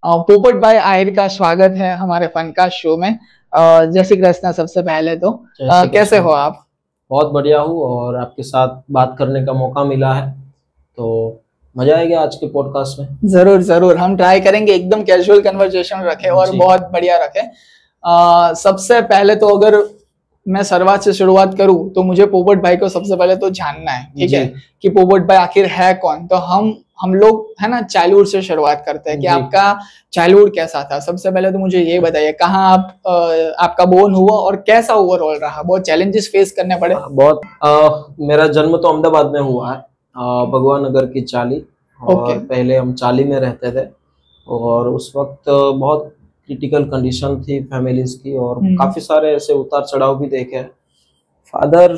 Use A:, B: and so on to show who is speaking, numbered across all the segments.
A: पोपट भाई आहिर का स्वागत है हमारे फनकास्ट शो में। जय श्री कृष्ण। सबसे पहले तो कैसे हो आप?
B: बहुत बढ़िया हूँ और आपके साथ बात करने का मौका मिला है तो मजा आएगा आज के पॉडकास्ट में।
A: जरूर जरूर, हम ट्राई करेंगे एकदम कैजुअल कन्वर्सेशन रखे और बहुत बढ़िया रखे। सबसे पहले तो अगर मैं शुरुआत से शुरुआत करूं तो मुझे पोपट भाई को सबसे पहले तो जानना है, ठीक है, कि पोपट भाई आखिर है कौन। तो हम लोग है ना चाइल्डहुड से शुरुआत करते हैं कि आपका चाइल्डहुड कैसा था। सबसे पहले तो मुझे ये बताइए कहाँ आपका बोर्न हुआ और कैसा ओवरऑल रहा। बहुत चैलेंजेस फेस करने पड़े?
B: बहुत मेरा जन्म तो अहमदाबाद में हुआ है, भगवान नगर की चाली। और पहले हम चाली में रहते थे और उस वक्त बहुत क्रिटिकल कंडीशन थी फैमिलीज की और काफी सारे ऐसे उतार चढ़ाव भी देखे। फादर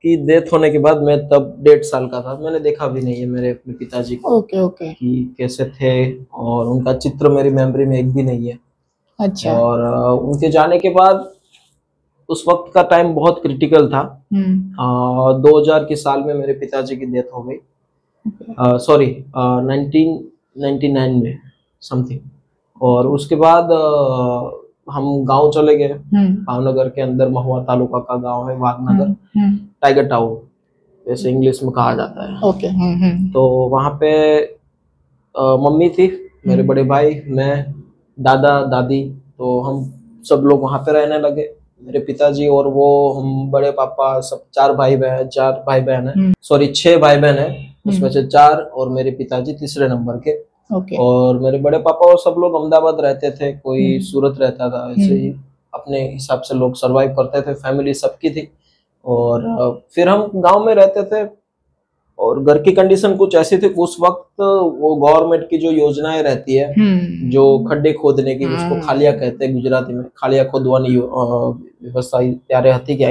B: की डेथ होने के बाद मैं तब 1.5 साल का था, मैंने देखा भी नहीं है मेरे अपने पिताजी को कि कैसे थे और उनका चित्र मेरी मेमोरी में एक भी नहीं है।
A: अच्छा।
B: और उनके जाने के बाद उस वक्त का टाइम बहुत क्रिटिकल था। 2000 के साल में मेरे पिताजी की डेथ हो गई, सॉरी 1999 में समथिंग। और उसके बाद हम गांव चले गए, भावनगर के अंदर महुआ तालुका का गांव है वाघनगर, टाइगर टाउन वैसे इंग्लिश में कहा जाता है। तो वहां पे मम्मी थी, मेरे बड़े भाई, मैं, दादा दादी, तो हम सब लोग वहां पे रहने लगे। मेरे पिताजी और वो, हम बड़े पापा, सब 4 भाई बहन है, सॉरी 6 भाई बहन है, उसमें से 4 और मेरे पिताजी तीसरे नंबर के। और मेरे बड़े पापा और सब लोग अहमदाबाद रहते थे, कोई सूरत रहता था, ऐसे ही अपने हिसाब से लोग सरवाइव करते थे, फैमिली सबकी थी। और फिर हम गांव में रहते थे और घर की कंडीशन कुछ ऐसी थी उस वक्त, वो गवर्नमेंट की जो योजनाएं रहती है जो खड्डे खोदने की, उसको खालिया कहते हैं गुजराती में, खालिया खोदवानी व्यवस्था त्यारे हती क्या।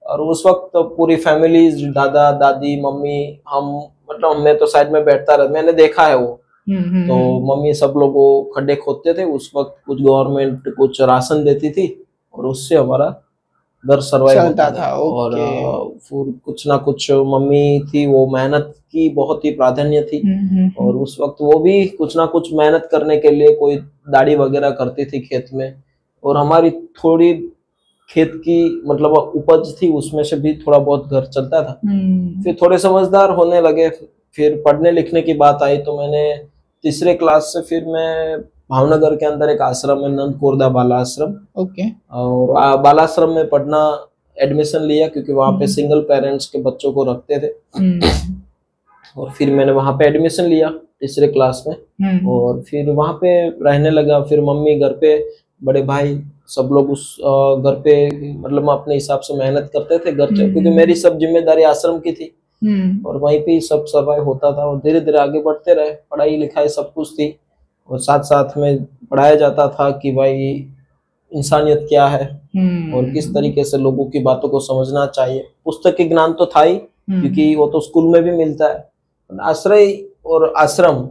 B: और उस वक्त पूरी फैमिली, दादा दादी मम्मी, हम, मतलब मैं तो साइड में बैठता रहा, मैंने देखा है वो। तो मम्मी सब लोग वो खड्डे खोदते थे उस वक्त, कुछ गवर्नमेंट कुछ राशन देती थी और उससे हमारा घर सर्वाइव होता था। और कुछ ना कुछ मम्मी थी, वो मेहनत की बहुत ही प्राधान्य थी। और उस वक्त वो भी कुछ ना कुछ मेहनत करने के लिए कोई दाढ़ी वगैरह करती थी खेत में, और हमारी थोड़ी खेत की मतलब उपज थी, उसमें से भी थोड़ा बहुत घर चलता था। फिर थोड़े समझदार होने लगे, फिर पढ़ने लिखने की बात आई तो मैंने तीसरे क्लास से फिर मैं भावनगर के अंदर एक आश्रम है, नंद कोरदा बाला आश्रम, और बाला आश्रम में पढ़ना एडमिशन लिया, क्योंकि वहां पे सिंगल पेरेंट्स के बच्चों को रखते थे। और फिर मैंने वहां पे एडमिशन लिया तीसरे क्लास में, और फिर वहां पे रहने लगा। फिर मम्मी घर पे, बड़े भाई, सब लोग उस घर पे मतलब अपने हिसाब से मेहनत करते थे घर, क्योंकि मेरी सब जिम्मेदारी आश्रम की थी और वहीं पे सब सर्वाइव होता था। और धीरे धीरे आगे बढ़ते रहे, पढ़ाई लिखाई सब कुछ थी, और साथ साथ में पढ़ाया जाता था कि भाई इंसानियत क्या है और किस तरीके से लोगों की बातों को समझना चाहिए। पुस्तक के ज्ञान तो था ही, क्योंकि वो तो स्कूल में भी मिलता है। आश्रय और आश्रम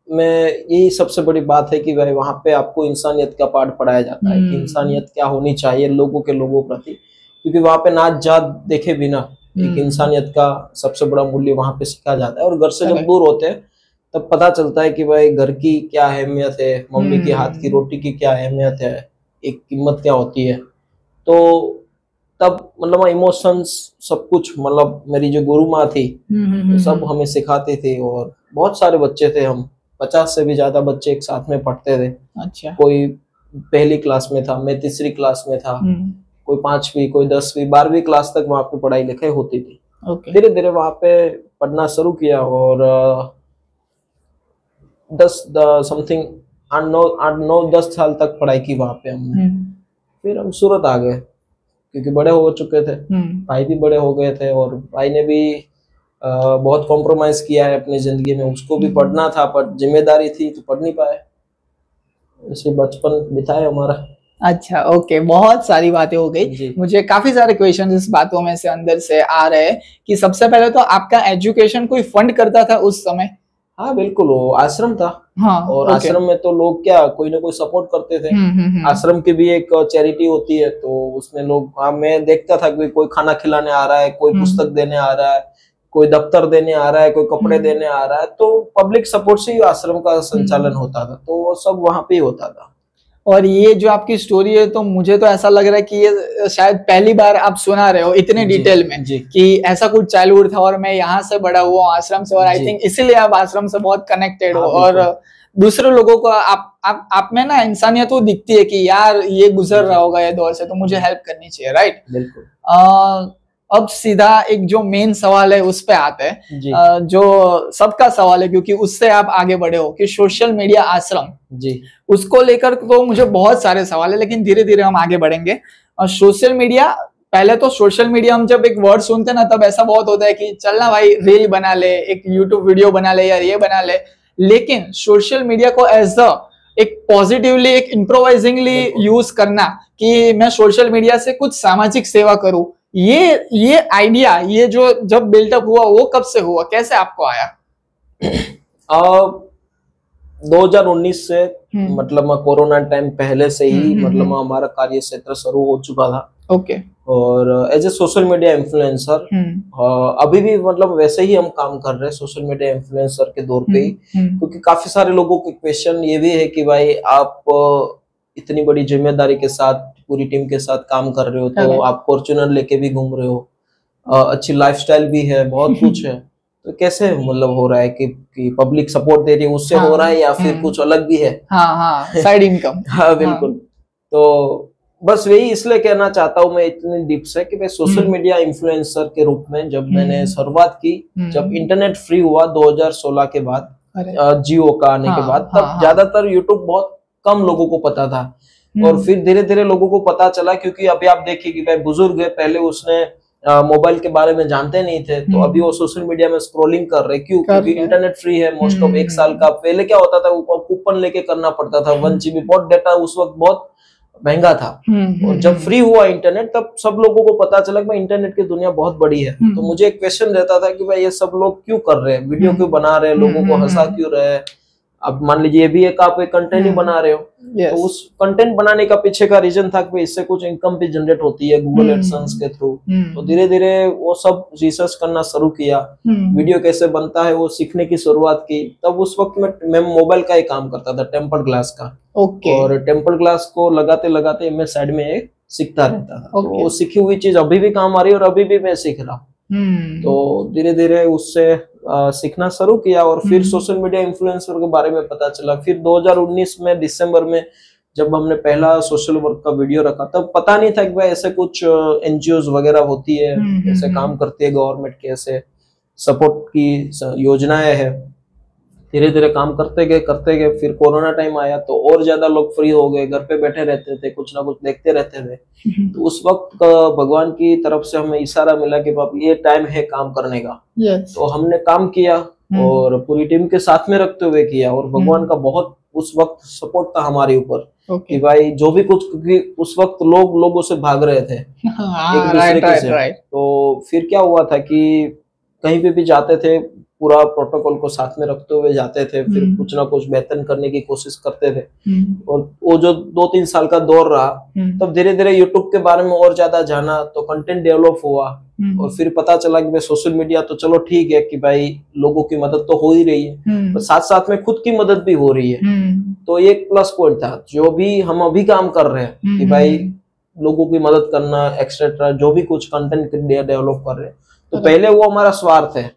B: में यही सबसे बड़ी बात है कि भाई वहां पे आपको इंसानियत का पाठ पढ़ाया जाता है कि इंसानियत क्या होनी चाहिए लोगों के लोगों प्रति, क्योंकि वहां पे नाच जात देखे बिना एक इंसानियत का सबसे बड़ा मूल्य वहां पे सीखा जाता है। और घर से जब दूर होते हैं तब पता चलता है कि भाई घर की क्या अहमियत है, मम्मी के हाथ की रोटी की क्या अहमियत है, एक कीमत क्या होती है। तो तब मतलब इमोशंस सब कुछ, मतलब मेरी जो गुरु माँ थी सब हमें सिखाते थे। और बहुत सारे बच्चे थे, हम 50 से भी ज्यादा बच्चे एक साथ में पढ़ते थे।
A: अच्छा।
B: कोई पहली क्लास में था, मैं तीसरी क्लास में था, कोई 5वीं, कोई 10वीं 12वीं क्लास तक वहां पे पढ़ाई लिखाई होती थी। धीरे धीरे वहां पे पढ़ना शुरू किया और 10 साल तक पढ़ाई की वहां पे हमने। फिर हम सूरत आ गए, क्योंकि बड़े हो चुके थे, भाई भी बड़े हो गए थे, और भाई ने भी बहुत कॉम्प्रोमाइज किया है अपनी जिंदगी में, उसको भी पढ़ना था पर जिम्मेदारी थी तो पढ़ नहीं पाए। ऐसे बचपन बिताए हमारा।
A: अच्छा, ओके, बहुत सारी बातें हो गई। मुझे काफी सारे क्वेश्चन इस बातों में से अंदर से आ रहे हैं कि सबसे पहले तो आपका एजुकेशन कोई फंड करता था उस समय?
B: हाँ बिल्कुल, वो आश्रम था।
A: हाँ,
B: और आश्रम में तो लोग क्या, कोई ना कोई सपोर्ट करते थे। आश्रम की भी एक चैरिटी होती है, तो उसमें लोग, हाँ मैं देखता था कि कोई खाना खिलाने आ रहा है, कोई पुस्तक देने आ रहा है, कोई दफ्तर देने आ रहा है, कोई कपड़े देने आ रहा है, तो पब्लिक सपोर्ट से ही आश्रम का संचालन होता था, तो वो सब वहां पे ही होता था।
A: और ये जो आपकी स्टोरी है, तो मुझे तो ऐसा लग रहा है कि ये शायद पहली बार आप सुना रहे हो इतने डिटेल में कि ऐसा कुछ चाइल्डहुड था और मैं यहाँ से बड़ा हुआ आश्रम से, और आई थिंक इसीलिए आप आश्रम से बहुत कनेक्टेड हो, और दूसरे लोगों को आप में ना इंसानियत वो दिखती है कि यार ये गुजर रहा होगा ये दौर से, तो मुझे हेल्प करनी चाहिए, राइट?
B: बिल्कुल।
A: अब सीधा एक जो मेन सवाल है उस पे आते हैं, जो सबका सवाल है, क्योंकि उससे आप आगे बढ़े हो, कि सोशल मीडिया आश्रम जी, उसको लेकर तो मुझे बहुत सारे सवाल है, लेकिन धीरे धीरे हम आगे बढ़ेंगे। और सोशल मीडिया, पहले तो सोशल मीडिया हम जब एक वर्ड सुनते ना, तब ऐसा बहुत होता है कि चलना भाई रील बना ले, एक यूट्यूब वीडियो बना ले, यार ये बना ले, लेकिन सोशल मीडिया को एज अ एक पॉजिटिवली, एक इम्प्रोवाइजिंगली यूज करना, कि मैं सोशल मीडिया से कुछ सामाजिक सेवा करूं, ये आइडिया, ये जो जब बिल्टअप हुआ, वो कब से हुआ, कैसे आपको आया?
B: 2019 से, मतलब कोरोना टाइम पहले से ही मतलब हमारा कार्य क्षेत्र शुरू हो चुका था।
A: ओके।
B: और as a social media influencer अभी भी मतलब वैसे ही हम काम कर रहे हैं सोशल मीडिया इन्फ्लुएंसर के दौर पे ही, क्योंकि काफी सारे लोगों के क्वेश्चन ये भी है कि भाई आप इतनी बड़ी जिम्मेदारी के साथ पूरी टीम के साथ काम कर रहे हो, तो आप फॉर्च्यूनर लेके भी घूम रहे हो, अच्छी लाइफस्टाइल भी है, बहुत कुछ है, तो कैसे मतलब हो रहा है कि पब्लिक सपोर्ट दे रही है, उससे हो रहा है या फिर कुछ अलग भी है?
A: Side income.
B: हाँ बिल्कुल। तो बस वही इसलिए कहना चाहता हूँ मैं इतनी डीप से कि भाई सोशल मीडिया इन्फ्लुएंसर के रूप में जब मैंने शुरुआत की, जब इंटरनेट फ्री हुआ 2016 के बाद, जियो का आने के बाद, तब ज्यादातर यूट्यूब बहुत कम लोगों को पता था, और फिर धीरे धीरे लोगों को पता चला, क्योंकि अभी आप देखिए कि भाई बुजुर्ग है, पहले उसने मोबाइल के बारे में जानते नहीं थे, तो अभी वो सोशल मीडिया में स्क्रॉलिंग कर रहे, क्यों? क्योंकि इंटरनेट फ्री है मोस्ट ऑफ 1 साल का। पहले क्या होता था, कूपन लेके करना पड़ता था, 1 GB, बहुत डेटा उस वक्त बहुत महंगा था, और जब फ्री हुआ इंटरनेट, तब सब लोगों को पता चला कि इंटरनेट की दुनिया बहुत बड़ी है। तो मुझे एक क्वेश्चन रहता था कि भाई ये सब लोग क्यों कर रहे हैं, वीडियो क्यों बना रहे हैं, लोगों को हंसा क्यों रहे हैं? अब मान लीजिए ये भी एक आप एक कंटेंट ही बना रहे हो, तो उस कंटेंट बनाने का पीछे का रीजन था कि इससे कुछ इनकम भी जनरेट होती है गूगल एडसेंस के थ्रू। तो धीरे धीरे वो सब रिसर्च करना शुरू किया, वीडियो कैसे बनता है वो सीखने की शुरुआत की। तब उस वक्त मैं मोबाइल का ही काम करता था, टेम्पर्ड ग्लास का। और टेम्पर्ड ग्लास को लगाते लगाते मैं साइड में एक सीखता रहता था। तो वो सीखी हुई चीज अभी भी काम आ रही है, और अभी भी मैं सीख रहा हूँ। तो धीरे धीरे उससे सीखना शुरू किया, और फिर सोशल मीडिया इन्फ्लुएंसर के बारे में पता चला। फिर 2019 में दिसंबर में जब हमने पहला सोशल वर्क का वीडियो रखा, तब पता नहीं था कि भाई ऐसे कुछ एनजीओज वगैरह होती है, ऐसे काम करती है गवर्नमेंट के, ऐसे सपोर्ट की योजनाएं है। धीरे धीरे काम करते गए। फिर कोरोना टाइम आया तो और ज्यादा लोग फ्री हो गए, घर पे बैठे रहते थे, कुछ ना कुछ देखते रहते थे। तो उस वक्त भगवान की तरफ से हमें इशारा मिला कि बाप ये टाइम है काम करने का। तो हमने काम किया, और पूरी टीम के साथ में रखते हुए किया, और भगवान का बहुत उस वक्त सपोर्ट था हमारे ऊपर कि भाई जो भी कुछ, क्योंकि उस वक्त लोग लोगों से भाग रहे थे एक दूसरे के से। तो फिर क्या हुआ था कि कहीं पे भी जाते थे, पूरा प्रोटोकॉल को साथ में रखते हुए जाते थे, फिर कुछ ना कुछ बेहतर करने की कोशिश करते थे। और वो जो 2-3 साल का दौर रहा, तब धीरे धीरे यूट्यूब के बारे में और ज्यादा जाना, तो कंटेंट डेवलप हुआ, और फिर पता चला कि भाई सोशल मीडिया तो चलो ठीक है कि भाई लोगों की मदद तो हो ही रही है, पर साथ साथ में खुद की मदद भी हो रही है। तो ये एक प्लस पॉइंट था, जो भी हम अभी काम कर रहे हैं कि भाई लोगों की मदद करना, एक्सेट्रा, जो भी कुछ कंटेंट डेवलप कर रहे हैं, तो पहले वो हमारा स्वार्थ है,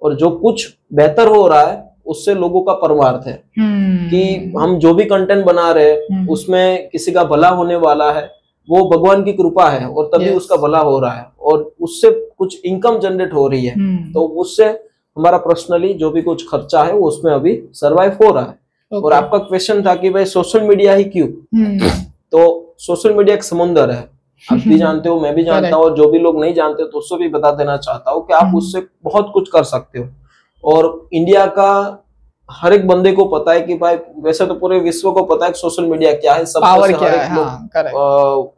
B: और जो कुछ बेहतर हो रहा है उससे लोगों का परमार्थ है कि हम जो भी कंटेंट बना रहे हैं उसमें किसी का भला होने वाला है, वो भगवान की कृपा है, और तभी उसका भला हो रहा है, और उससे कुछ इनकम जनरेट हो रही है। तो उससे हमारा पर्सनली जो भी कुछ खर्चा है वो उसमें अभी सरवाइव हो रहा है। और आपका क्वेश्चन था कि भाई सोशल मीडिया ही क्यों? तो सोशल मीडिया एक समुंदर है, आप भी जानते हो, मैं भी जानता हूँ, और जो भी लोग नहीं जानते तो उसको भी बता देना चाहता हूँ कि आप उससे बहुत कुछ कर सकते हो। और इंडिया का हर एक बंदे को पता है कि भाई, वैसे तो पूरे विश्व को पता है कि सोशल मीडिया क्या है, सब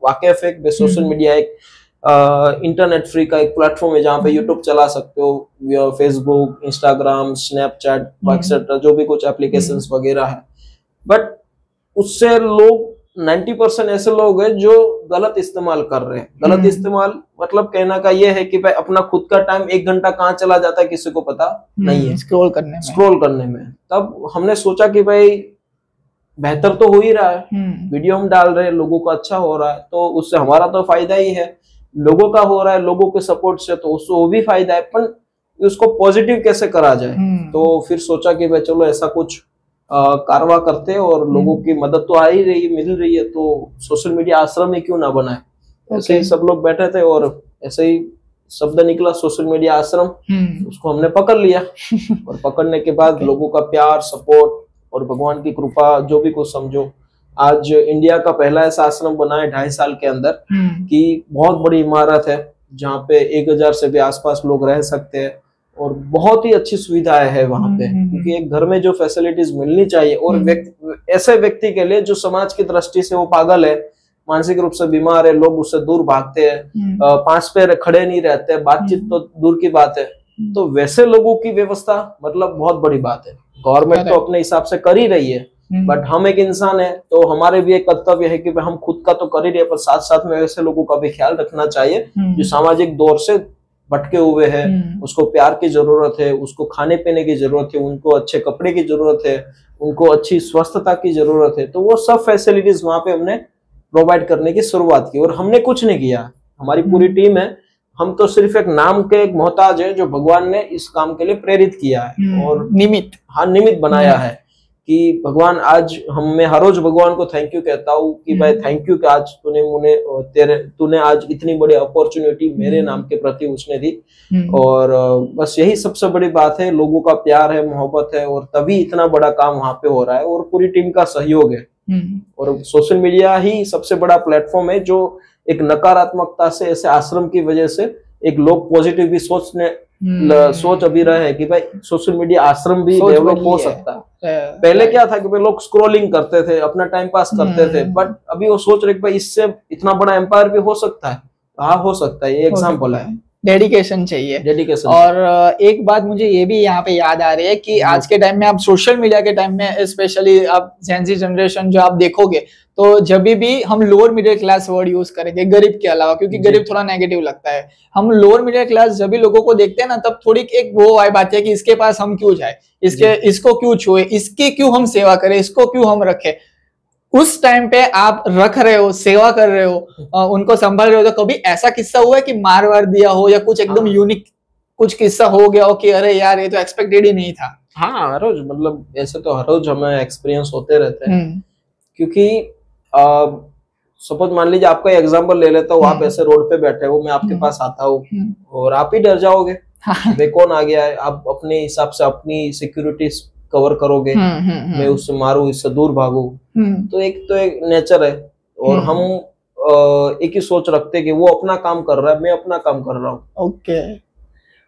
B: वाकिफ है कि सोशल मीडिया एक इंटरनेट फ्री का एक प्लेटफॉर्म है जहाँ पे यूट्यूब चला सकते हो, फेसबुक, इंस्टाग्राम, स्नैपचैट, एक्सेट्रा, जो भी कुछ एप्लीकेशंस वगैरह है। बट उससे लोग 90% ऐसे लोग हैं जो गलत इस्तेमाल कर रहे हैं। गलत इस्तेमाल मतलब कहना का ये है कि भाई अपना खुद का टाइम 1 घंटा कहाँ चला जाता है किसी को पता नहीं है,
A: स्क्रॉल करने में। तब
B: हमने सोचा कि भाई बेहतर तो हो ही रहा है, वीडियो हम डाल रहे हैं, लोगों का अच्छा हो रहा है, तो उससे हमारा तो फायदा ही है, लोगों का हो रहा है, लोगों के सपोर्ट से, तो उससे वो भी फायदा है, पर उसको पॉजिटिव कैसे करा जाए। तो फिर सोचा कि भाई चलो ऐसा कुछ कारवा करते हैं, और लोगों की मदद तो आ ही रही है, मिल रही है, तो सोशल मीडिया आश्रम ही क्यों ना बनाए। ऐसे ही सब लोग बैठे थे और ऐसे ही शब्द निकला सोशल मीडिया आश्रम, उसको हमने पकड़ लिया। और पकड़ने के बाद लोगों का प्यार, सपोर्ट और भगवान की कृपा, जो भी कुछ समझो, आज इंडिया का पहला ऐसा आश्रम बना है 2.5 साल के अंदर, कि बहुत बड़ी इमारत है जहाँ पे 1000 से भी आसपास लोग रह सकते हैं, और बहुत ही अच्छी सुविधाएं है वहां पे, क्योंकि एक घर में जो फैसिलिटीज मिलनी चाहिए, और ऐसे व्यक्ति के लिए जो समाज की दृष्टि से वो पागल है, मानसिक रूप से बीमार है, लोग उससे दूर भागते हैं, 5 पैर खड़े नहीं रहते, बातचीत तो दूर की बात है, तो वैसे लोगों की व्यवस्था मतलब बहुत बड़ी बात है। गवर्नमेंट तो अपने हिसाब से कर ही रही है, बट हम एक इंसान है, तो हमारे भी एक कर्तव्य है कि हम खुद का तो कर ही रहे, पर साथ साथ में वैसे लोगों का भी ख्याल रखना चाहिए जो सामाजिक दौर से भटके हुए हैं, उसको प्यार की जरूरत है, उसको खाने पीने की जरूरत है, उनको अच्छे कपड़े की जरूरत है, उनको अच्छी स्वस्थता की जरूरत है, तो वो सब फैसिलिटीज वहां पे हमने प्रोवाइड करने की शुरुआत की। और हमने कुछ नहीं किया, हमारी पूरी टीम है, हम तो सिर्फ एक नाम के एक मोहताज है जो भगवान ने इस काम के लिए प्रेरित किया है और निमित्त बनाया है कि भगवान आज मैं हर रोज भगवान को थैंक यू कहता हूँ कि भाई थैंक यू कि आज तूने आज इतनी बड़ी अपॉर्चुनिटी मेरे नाम के प्रति उसने दी। और बस यही सबसे बड़ी बात है, लोगों का प्यार है, मोहब्बत है, और तभी इतना बड़ा काम वहां पे हो रहा है, और पूरी टीम का सहयोग है। और सोशल मीडिया ही सबसे बड़ा प्लेटफॉर्म है जो एक नकारात्मकता से, ऐसे आश्रम की वजह से एक लोग पॉजिटिव भी सोच अभी रहे हैं कि भाई सोशल मीडिया आश्रम भी डेवलप हो सकता है। पहले क्या था कि भाई लोग स्क्रॉलिंग करते थे, अपना टाइम पास करते थे, बट अभी वो सोच रहे कि भाई इससे इतना बड़ा एम्पायर भी हो सकता है। हाँ, हो सकता है, ये एग्जाम्पल है।
A: डेडिकेशन चाहिए। और एक बात मुझे ये भी यहाँ पे याद आ रही है कि आज के टाइम में, आप सोशल मीडिया के टाइम में स्पेशली आप जेनजी जनरेशन जो आप देखोगे, तो जब भी हम lower middle class word use करेंगे गरीब के अलावा, क्योंकि गरीब थोड़ा नेगेटिव लगता है, हम लोअर मिडिल क्लास जब भी लोगों को देखते हैं ना, तब थोड़ी एक वो वाइब आती है कि इसके पास हम क्यों जाए, इसको क्यों छुए, इसकी क्यों हम सेवा करें, इसको क्यों हम रखें। उस टाइम पे आप रख रहे हो, सेवा कर रहे हो, उनको संभाल रहे हो, तो कभी ऐसा किस्सा हुआ है कि मार वार दिया हो या कुछ एकदम यूनिक कुछ किस्सा हो गया हो कि अरे यार ये तो एक्सपेक्टेड ही नहीं था?
B: हाँ, हर रोज मतलब ऐसे तो हर रोज हमें एक्सपीरियंस होते रहते हैं, क्योंकि सपोज मान लीजिए आपका एग्जांपल ले लेता हूँ, आप ऐसे रोड पे बैठे हो, मैं आपके पास आता हूँ और आप ही डर जाओगे, वे कौन आ गया है, आप अपने हिसाब से अपनी सिक्योरिटी कवर करोगे, मैं उससे मारू, इससे दूर भागू, तो एक नेचर है। और हम एक ही सोच रखते कि वो अपना काम कर रहा है, मैं अपना काम कर रहा हूँ।
A: ओके।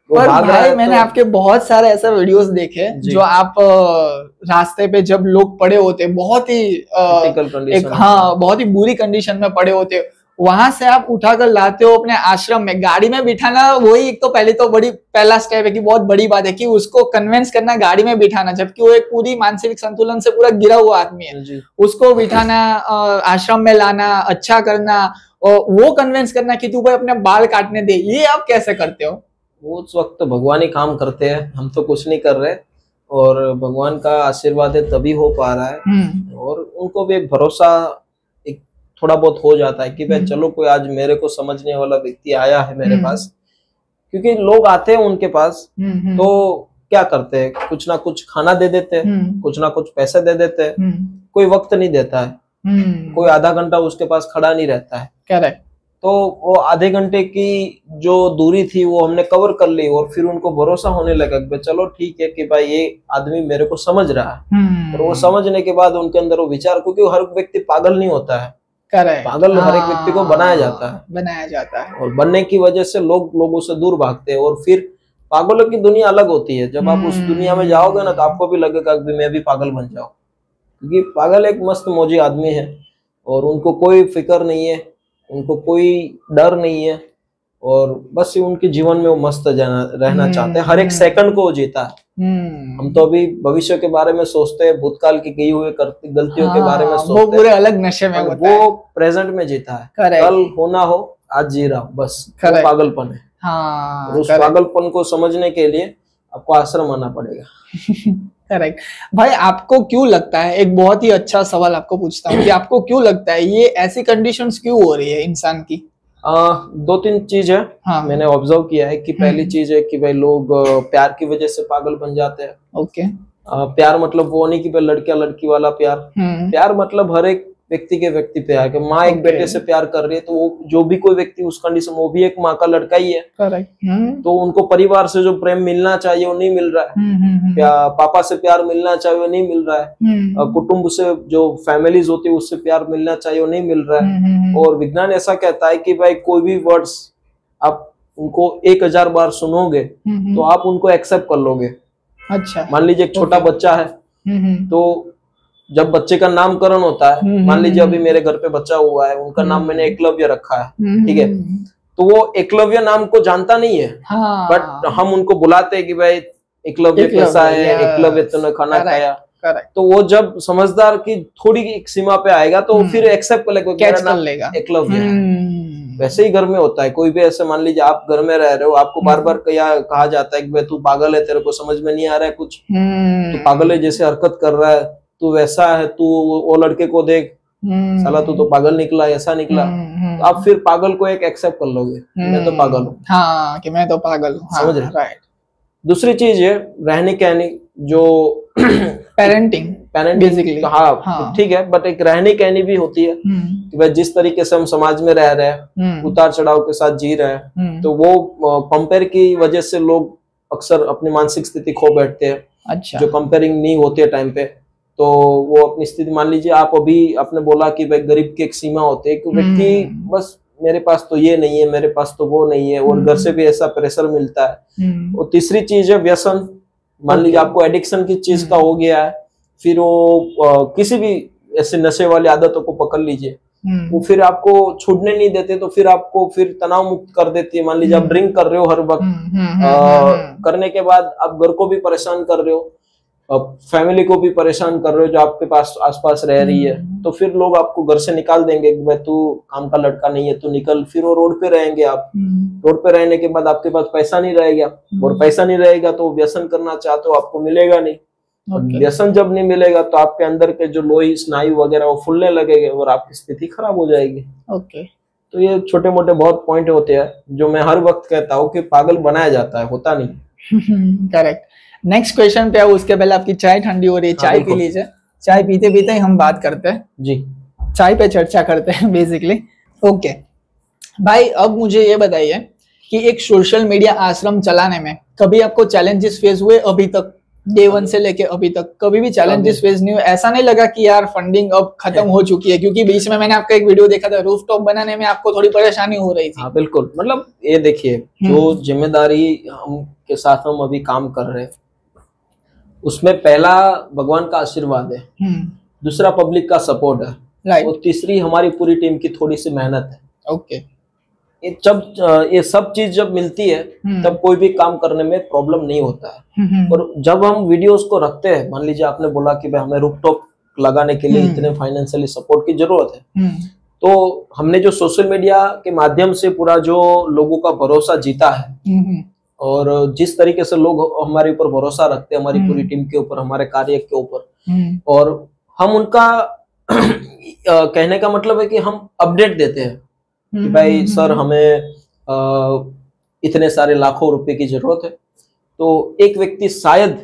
A: पर भाई मैंने आपके बहुत सारे ऐसे वीडियोस देखे जो आप रास्ते पे जब लोग पड़े होते, बहुत ही बहुत ही बुरी कंडीशन में पड़े होते, वहां से आप उठाकर लाते हो अपने आश्रम में, गाड़ी में बिठाना, वही एक तो पहला स्टेप है कि बहुत बड़ी बात है कि उसको कन्विंस करना गाड़ी में बिठाना, जबकि वो एक पूरी मानसिक संतुलन से पूरा गिरा हुआ आदमी है, उसको बिठाना, आश्रम में लाना, अच्छा करना, और वो कन्विंस करना कि तू भाई अपने बाल काटने दे, ये आप कैसे करते हो?
B: वो उस वक्त तो भगवान ही काम करते हैं, हम तो कुछ नहीं कर रहे, और भगवान का आशीर्वाद है तभी हो पा रहा है। और उनको भी एक भरोसा एक थोड़ा बहुत हो जाता है कि भाई चलो कोई आज मेरे को समझने वाला व्यक्ति आया है मेरे पास, क्योंकि लोग आते हैं उनके पास तो क्या करते हैं, कुछ ना कुछ खाना दे देते हैं, कुछ ना कुछ पैसे दे देते हैं, कोई वक्त नहीं देता है, कोई आधा घंटा उसके पास खड़ा नहीं रहता है।
A: करेक्ट।
B: तो वो आधे घंटे की जो दूरी थी वो हमने कवर कर ली, और फिर उनको भरोसा होने लगा कि चलो ठीक है कि भाई ये आदमी मेरे को समझ रहा है। और वो समझने के बाद उनके अंदर वो विचार, क्योंकि हर व्यक्ति पागल नहीं होता है, पागल हर एक व्यक्ति को बनाया जाता है, और बनने की वजह से लोग लोगों से दूर भागते हैं। और फिर पागलों की दुनिया अलग होती है, जब आप उस दुनिया में जाओगे ना तो आपको भी लगेगा कि मैं भी पागल बन जाऊं, क्योंकि पागल एक मस्त मौजी आदमी है, और उनको कोई फिक्र नहीं है, उनको कोई डर नहीं है, और बस उनके जीवन में वो मस्त रहना चाहते हैं, हर एक सेकंड को वो जीता है। हम तो अभी भविष्य के बारे में सोचते हैं, भूतकाल की की हुई गलतियों के बारे में सोचते
A: वो पूरे अलग नशे में होता है।
B: वो प्रेजेंट में जीता है, कल होना हो आज जी रहा हूँ, बस वो पागलपन है।
A: हाँ,
B: उस पागलपन को समझने के लिए आपको आश्रम आना पड़ेगा।
A: करेक्ट। भाई आपको क्यों लगता है, एक बहुत ही अच्छा सवाल आपको पूछता हूँ कि आपको क्यों लगता है ये ऐसी कंडीशंस क्यों हो रही है इंसान की?
B: 2-3 चीज है। हाँ। मैंने ऑब्जर्व किया है कि पहली चीज है कि भाई लोग प्यार की वजह से पागल बन जाते हैं।
A: ओके।
B: प्यार मतलब वो नहीं कि भाई लड़किया लड़की वाला प्यार, प्यार मतलब हर एक व्यक्ति के व्यक्ति प्यार के। माँ एक बेटे से प्यार कर रही है तो वो जो भी कोई व्यक्ति उस कंडीशन में, वो भी एक माँ का लड़का ही है।
A: करेक्ट।
B: तो उनको परिवार से जो प्रेम मिलना चाहिए वो नहीं मिल रहा है, पापा से प्यार मिलना चाहिए वो नहीं मिल रहा है, कुटुंब से जो फैमिलीज होती है उससे प्यार मिलना चाहिए वो नहीं मिल रहा है। और विज्ञान ऐसा कहता है कि भाई कोई भी वर्ड्स आप उनको 1000 बार सुनोगे तो आप उनको एक्सेप्ट कर लोगे।
A: अच्छा।
B: मान लीजिए एक छोटा बच्चा है, तो जब बच्चे का नामकरण होता है, मान लीजिए अभी मेरे घर पे बच्चा हुआ है, उनका नाम मैंने एकलव्य रखा है, ठीक है, तो वो एकलव्य नाम को जानता नहीं है, बट हम उनको बुलाते हैं कि भाई एकलव्य कैसा है, एकलव्य तूने खाना खाया। तो वो जब समझदार की थोड़ी एक सीमा पे आएगा तो फिर एक्सेप्ट कर लेगा एकलव्य है। वैसे ही घर में होता है, कोई भी ऐसे मान लीजिए आप घर में रह रहे हो, आपको बार बार कहा जाता है कि भाई तू पागल है, तेरे को समझ में नहीं आ रहा है कुछ, तू पागल है जैसे हरकत कर रहा है, तू वैसा है, तू वो लड़के को देख, साला तू तो पागल निकला, ऐसा निकला, तो आप फिर पागल को एक एक्सेप्ट कर लोगे, मैं तो पागल हूँ।
A: हाँ, कि मैं तो पागल हूँ।
B: समझ रहे? राइट। दूसरी चीज है रहने कहने, जो
A: पेरेंटिंग बेसिकली।
B: हाँ, ठीक है, बट एक रहने कहनी भी होती है कि भाई जिस तरीके से हम समाज में रह रहे हैं, उतार चढ़ाव के साथ जी रहे हैं, तो वो कंपेयर की वजह से लोग अक्सर अपनी मानसिक स्थिति खो बैठते हैं।
A: अच्छा।
B: जो कंपेयरिंग नहीं होती है टाइम पे, तो वो अपनी स्थिति, मान लीजिए आप अभी आपने बोला कि भाई गरीब की एक सीमा होती है कि व्यक्ति बस मेरे पास तो ये नहीं है, मेरे पास तो वो नहीं है, और घर से भी ऐसा प्रेशर मिलता है। और तीसरी चीज है व्यसन। मान लीजिए आपको एडिक्शन की चीज का हो गया है, फिर वो किसी भी ऐसे नशे वाली आदतों को पकड़ लीजिए, वो फिर आपको छूटने नहीं देते, तो फिर आपको फिर तनाव मुक्त कर देती है। मान लीजिए आप ड्रिंक कर रहे हो हर वक्त, करने के बाद आप घर को भी परेशान कर रहे हो, फैमिली को भी परेशान कर रहे हो जो आपके पास आसपास रह रही है, तो फिर लोग आपको घर से निकाल देंगे कि भाई तू काम का लड़का नहीं है, तू निकल। फिर वो रोड पे रहेंगे आप, रोड पे रहने के बाद आपके पास पैसा नहीं रहेगा, और पैसा नहीं रहेगा तो व्यसन करना चाहते हो, आपको मिलेगा नहीं। व्यसन जब नहीं मिलेगा तो आपके अंदर के जो लोही स्नायु वगैरह वो फूलने लगेंगे और आपकी स्थिति खराब हो जाएगी।
A: ओके।
B: तो ये छोटे मोटे बहुत पॉइंट होते हैं जो मैं हर वक्त कहता हूँ कि पागल बनाया जाता है, होता नहीं।
A: करेक्ट। नेक्स्ट क्वेश्चन पे आओ, उसके पहले आपकी चाय ठंडी हो रही है, चाय पी लीजिए। चाय पीते पीते ही हम बात करते हैं
B: जी,
A: चाय पे चर्चा करते हैं बेसिकली। ओके भाई, अब मुझे ये बताइए कि एक सोशल मीडिया आश्रम चलाने में कभी आपको चैलेंजेस फेस हुए? अभी तक डे 1 से लेके अभी तक कभी भी चैलेंजेस फेस नहीं हुए? ऐसा नहीं लगा कि यार फंडिंग अब खत्म हो चुकी है? क्योंकि बीच में मैंने आपका एक वीडियो देखा था, रूफटॉप बनाने में आपको थोड़ी परेशानी हो रही थी।
B: हाँ बिल्कुल, मतलब ये देखिए, जो जिम्मेदारी हम के साथ हम अभी काम कर रहे हैं, उसमें पहला भगवान का आशीर्वाद है, दूसरा पब्लिक का सपोर्ट है, और तीसरी हमारी पूरी टीम की थोड़ी सी मेहनत है।
A: ओके।
B: ये सब चीज जब मिलती है तब कोई भी काम करने में प्रॉब्लम नहीं होता है। और जब हम वीडियोस को रखते हैं, मान लीजिए आपने बोला कि भाई हमें रूफटॉप लगाने के लिए इतने फाइनेंशियली सपोर्ट की जरूरत है, तो हमने जो सोशल मीडिया के माध्यम से पूरा जो लोगों का भरोसा जीता है, और जिस तरीके से लोग हमारे ऊपर भरोसा रखते हैं, हमारी पूरी टीम के ऊपर, हमारे कार्य के ऊपर, और हम उनका कहने का मतलब है कि हम अपडेट देते हैं कि भाई सर हमें इतने सारे लाखों रुपए की जरूरत है, तो एक व्यक्ति शायद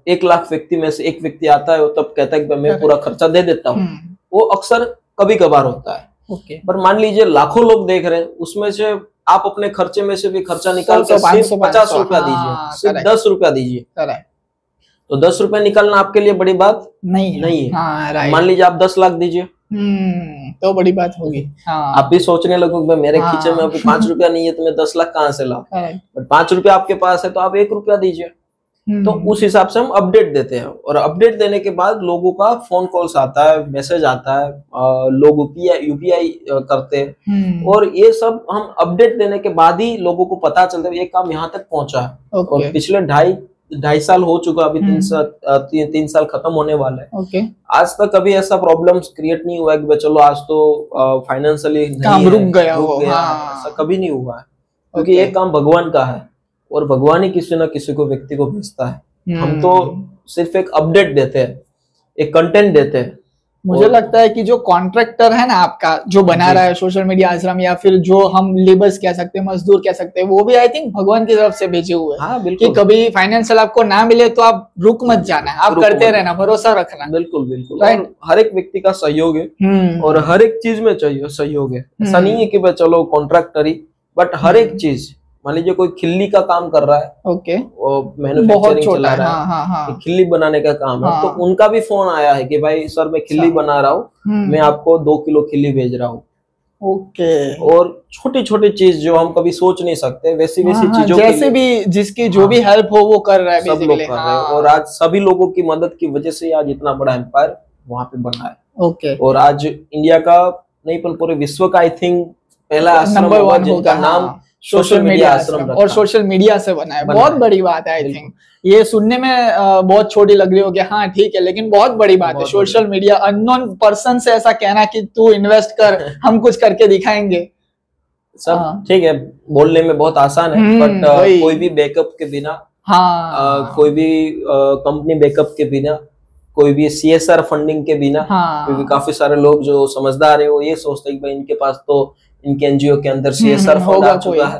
B: 1 लाख व्यक्ति में से एक व्यक्ति आता है, तब कहता है कि मैं पूरा खर्चा दे देता हूँ। वो अक्सर कभी कभार होता है। पर मान लीजिए लाखों लोग देख रहे हैं, उसमें से आप अपने खर्चे में से भी खर्चा निकाल के सिर्फ 50 रुपया दीजिए, सिर्फ 10 रुपया दीजिए, तो 10 रुपया निकालना आपके लिए बड़ी बात नहीं है। मान लीजिए आप 10 लाख दीजिए,
A: तो बड़ी बात होगी।
B: आप भी सोचने लगोगे मेरे खींचे में अभी 5 रुपया नहीं है तो मैं 10 लाख कहाँ से लाऊं, बट 5 रुपया आपके पास है तो आप 1 रुपया दीजिए। तो उस हिसाब से हम अपडेट देते हैं, और अपडेट देने के बाद लोगों का फोन कॉल्स आता है, मैसेज आता है, लोग यूपीआई करते हैं, और ये सब हम अपडेट देने के बाद ही लोगों को पता चलता है ये काम यहाँ तक पहुंचा है। और पिछले 2.5 साल हो चुका, अभी 3 साल खत्म होने वाला है।
A: ओके।
B: आज तक कभी ऐसा प्रॉब्लम्स क्रिएट नहीं हुआ कि चलो आज तो फाइनेंशियली
A: काम रुक गया
B: हाँ। ऐसा कभी नहीं हुआ है, क्योंकि ये काम भगवान का है और भगवान ही किसी न किसी को व्यक्ति को भेजता है। हम तो सिर्फ एक अपडेट देते हैं, एक कंटेंट देते हैं।
A: मुझे लगता है कि जो कॉन्ट्रैक्टर है ना आपका, जो बना रहा है सोशल मीडिया आश्रम, या फिर जो हम लेबर्स कह सकते हैं, मजदूर कह सकते हैं, वो भी आई थिंक भगवान की तरफ से भेजे हुए हैं।
B: हाँ, बिल्कुल।
A: कि कभी फाइनेंशियल आपको ना मिले तो आप रुक मत जाना, आप करते रहना, भरोसा रखना।
B: बिल्कुल बिल्कुल। और हर एक व्यक्ति का सहयोग है और हर एक चीज में चाहिए सहयोग है। ऐसा नहीं है कि भाई चलो कॉन्ट्रैक्टर ही, बट हर एक चीज, मान लीजिए कोई खिल्ली का काम कर रहा है,
A: ओके,
B: वो मैन्युफैक्चरिंग चला रहा है, खिल्ली बनाने का काम है, तो उनका भी फोन आया है कि भाई सर मैं खिल्ली बना रहा हूँ, मैं आपको 2 किलो खिल्ली भेज रहा हूँ।
A: ओके।
B: और छोटी छोटी चीज जो हम कभी सोच नहीं सकते, वैसी चीजों
A: जैसे भी जिसकी जो भी हेल्प हो वो कर रहा है,
B: सब लोग कर रहे हैं। और आज सभी लोगों की मदद की वजह से आज इतना बड़ा एम्पायर वहां पे बना है।
A: ओके।
B: और आज इंडिया का नहीं पर पूरे विश्व का आई थिंक पहला आश्रम होगा जिनका नाम सोशल मीडिया आश्रम,
A: और सोशल मीडिया से बना है। बहुत बड़ी बात है। आई थिंक ये सुनने में बहुत छोटी लग रही हो कि हाँ ठीक है, लेकिन बहुत बड़ी बात है। सोशल मीडिया अननोन पर्सन से ऐसा कहना कि तू इन्वेस्ट कर, हम कुछ करके दिखाएंगे,
B: सब ठीक है, बोलने में बहुत आसान है, बट कोई भी बैकअप के बिना, कोई भी कंपनी बैकअप के बिना, कोई भी CSR फंडिंग के बिना, क्योंकि काफी सारे लोग जो समझदार है वो ये सोचते हैं कि भाई इनके पास तो इनके एनजीओ के अंदर CSR फंड आ चुका है,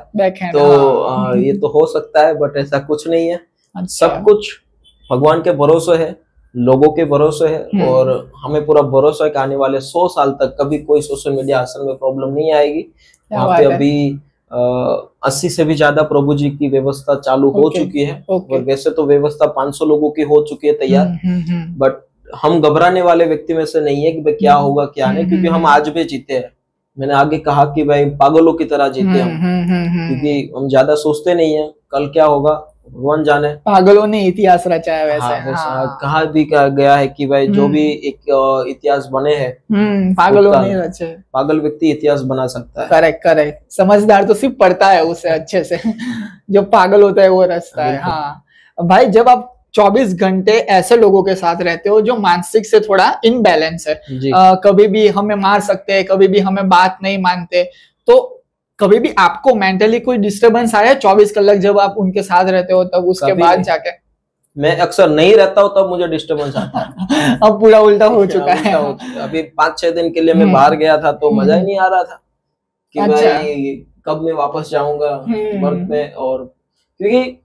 B: तो ये तो हो सकता है, बट ऐसा कुछ नहीं है। सब कुछ भगवान के भरोसे है, लोगों के भरोसे है, और हमें पूरा भरोसा है कि आने वाले 100 साल तक कभी कोई सोशल मीडिया आश्रम में प्रॉब्लम नहीं आएगी। वहाँ पे अभी 80 से भी ज्यादा प्रभु जी की व्यवस्था चालू हो चुकी है, और वैसे तो व्यवस्था 500 लोगों की हो चुकी है तैयार, बट हम घबराने वाले व्यक्ति में से नहीं है कि भाई क्या होगा क्या नहीं, क्योंकि हम आज भी जीते हैं। मैंने आगे कहा कि भाई पागलों की तरह जीते हम, क्योंकि हम ज्यादा सोचते नहीं है कल क्या होगा, भगवान जाने।
A: पागलों ने इतिहास रचा है वैसे।
B: कहा भी गया है कि भाई जो भी एक इतिहास बने हैं,
A: पागलों ने रचे।
B: पागल व्यक्ति इतिहास बना सकता है।
A: Correct correct. समझदार तो सिर्फ पढ़ता है उसे अच्छे से, जो पागल होता है वो रचता है। हाँ भाई, जब आप 24 घंटे ऐसे लोगों के साथ रहते हो जो मानसिक से थोड़ा इनबैलेंस है, कभी भी हमें मार सकते हैं, कभी भी हमें बात नहीं मानते, तो कभी भी आपको मेंटली कोई डिस्टरबेंस आया 24 घंटे जब आप उनके साथ रहते हो तब? उसके बाद जाके
B: मैं अक्सर नहीं रहता हूँ तब मुझे डिस्टरबेंस आता है।
A: अब पूरा उल्टा हो चुका है।
B: अभी 5-6 दिन के लिए मैं बाहर गया था तो मजा ही नहीं आ रहा था कि भाई कब मैं वापस जाऊंगा वर्क में, और क्योंकि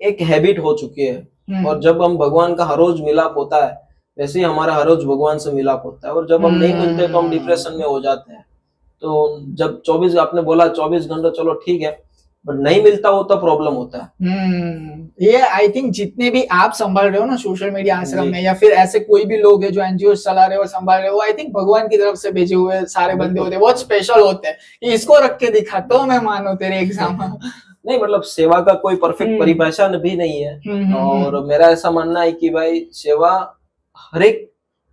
B: एक हैबिट हो चुकी है। और जब हम भगवान का हर रोज मिलाप होता है, वैसे ही हमारा हर रोज भगवान से मिलाप होता है, और जब हम नहीं मिलते तो हम डिप्रेशन में हो जाते हैं। तो जब 24, आपने बोला 24 घंटे चलो ठीक है, बट नहीं मिलता हो तो प्रॉब्लम होता है।
A: ये आई थिंक जितने भी आप संभाल रहे हो ना सोशल मीडिया आश्रम में, या फिर ऐसे कोई भी लोग है जो एनजीओ चला रहे हो, संभाल रहे हो, आई थिंक भगवान की तरफ से भेजे हुए सारे बंदे होते हैं, बहुत स्पेशल होते हैं कि इसको रख के दिखा तो मैं मानो तेरे एग्जाम।
B: नहीं मतलब सेवा का कोई परफेक्ट परिभाषा भी नहीं है, और मेरा ऐसा मानना है कि भाई सेवा हर एक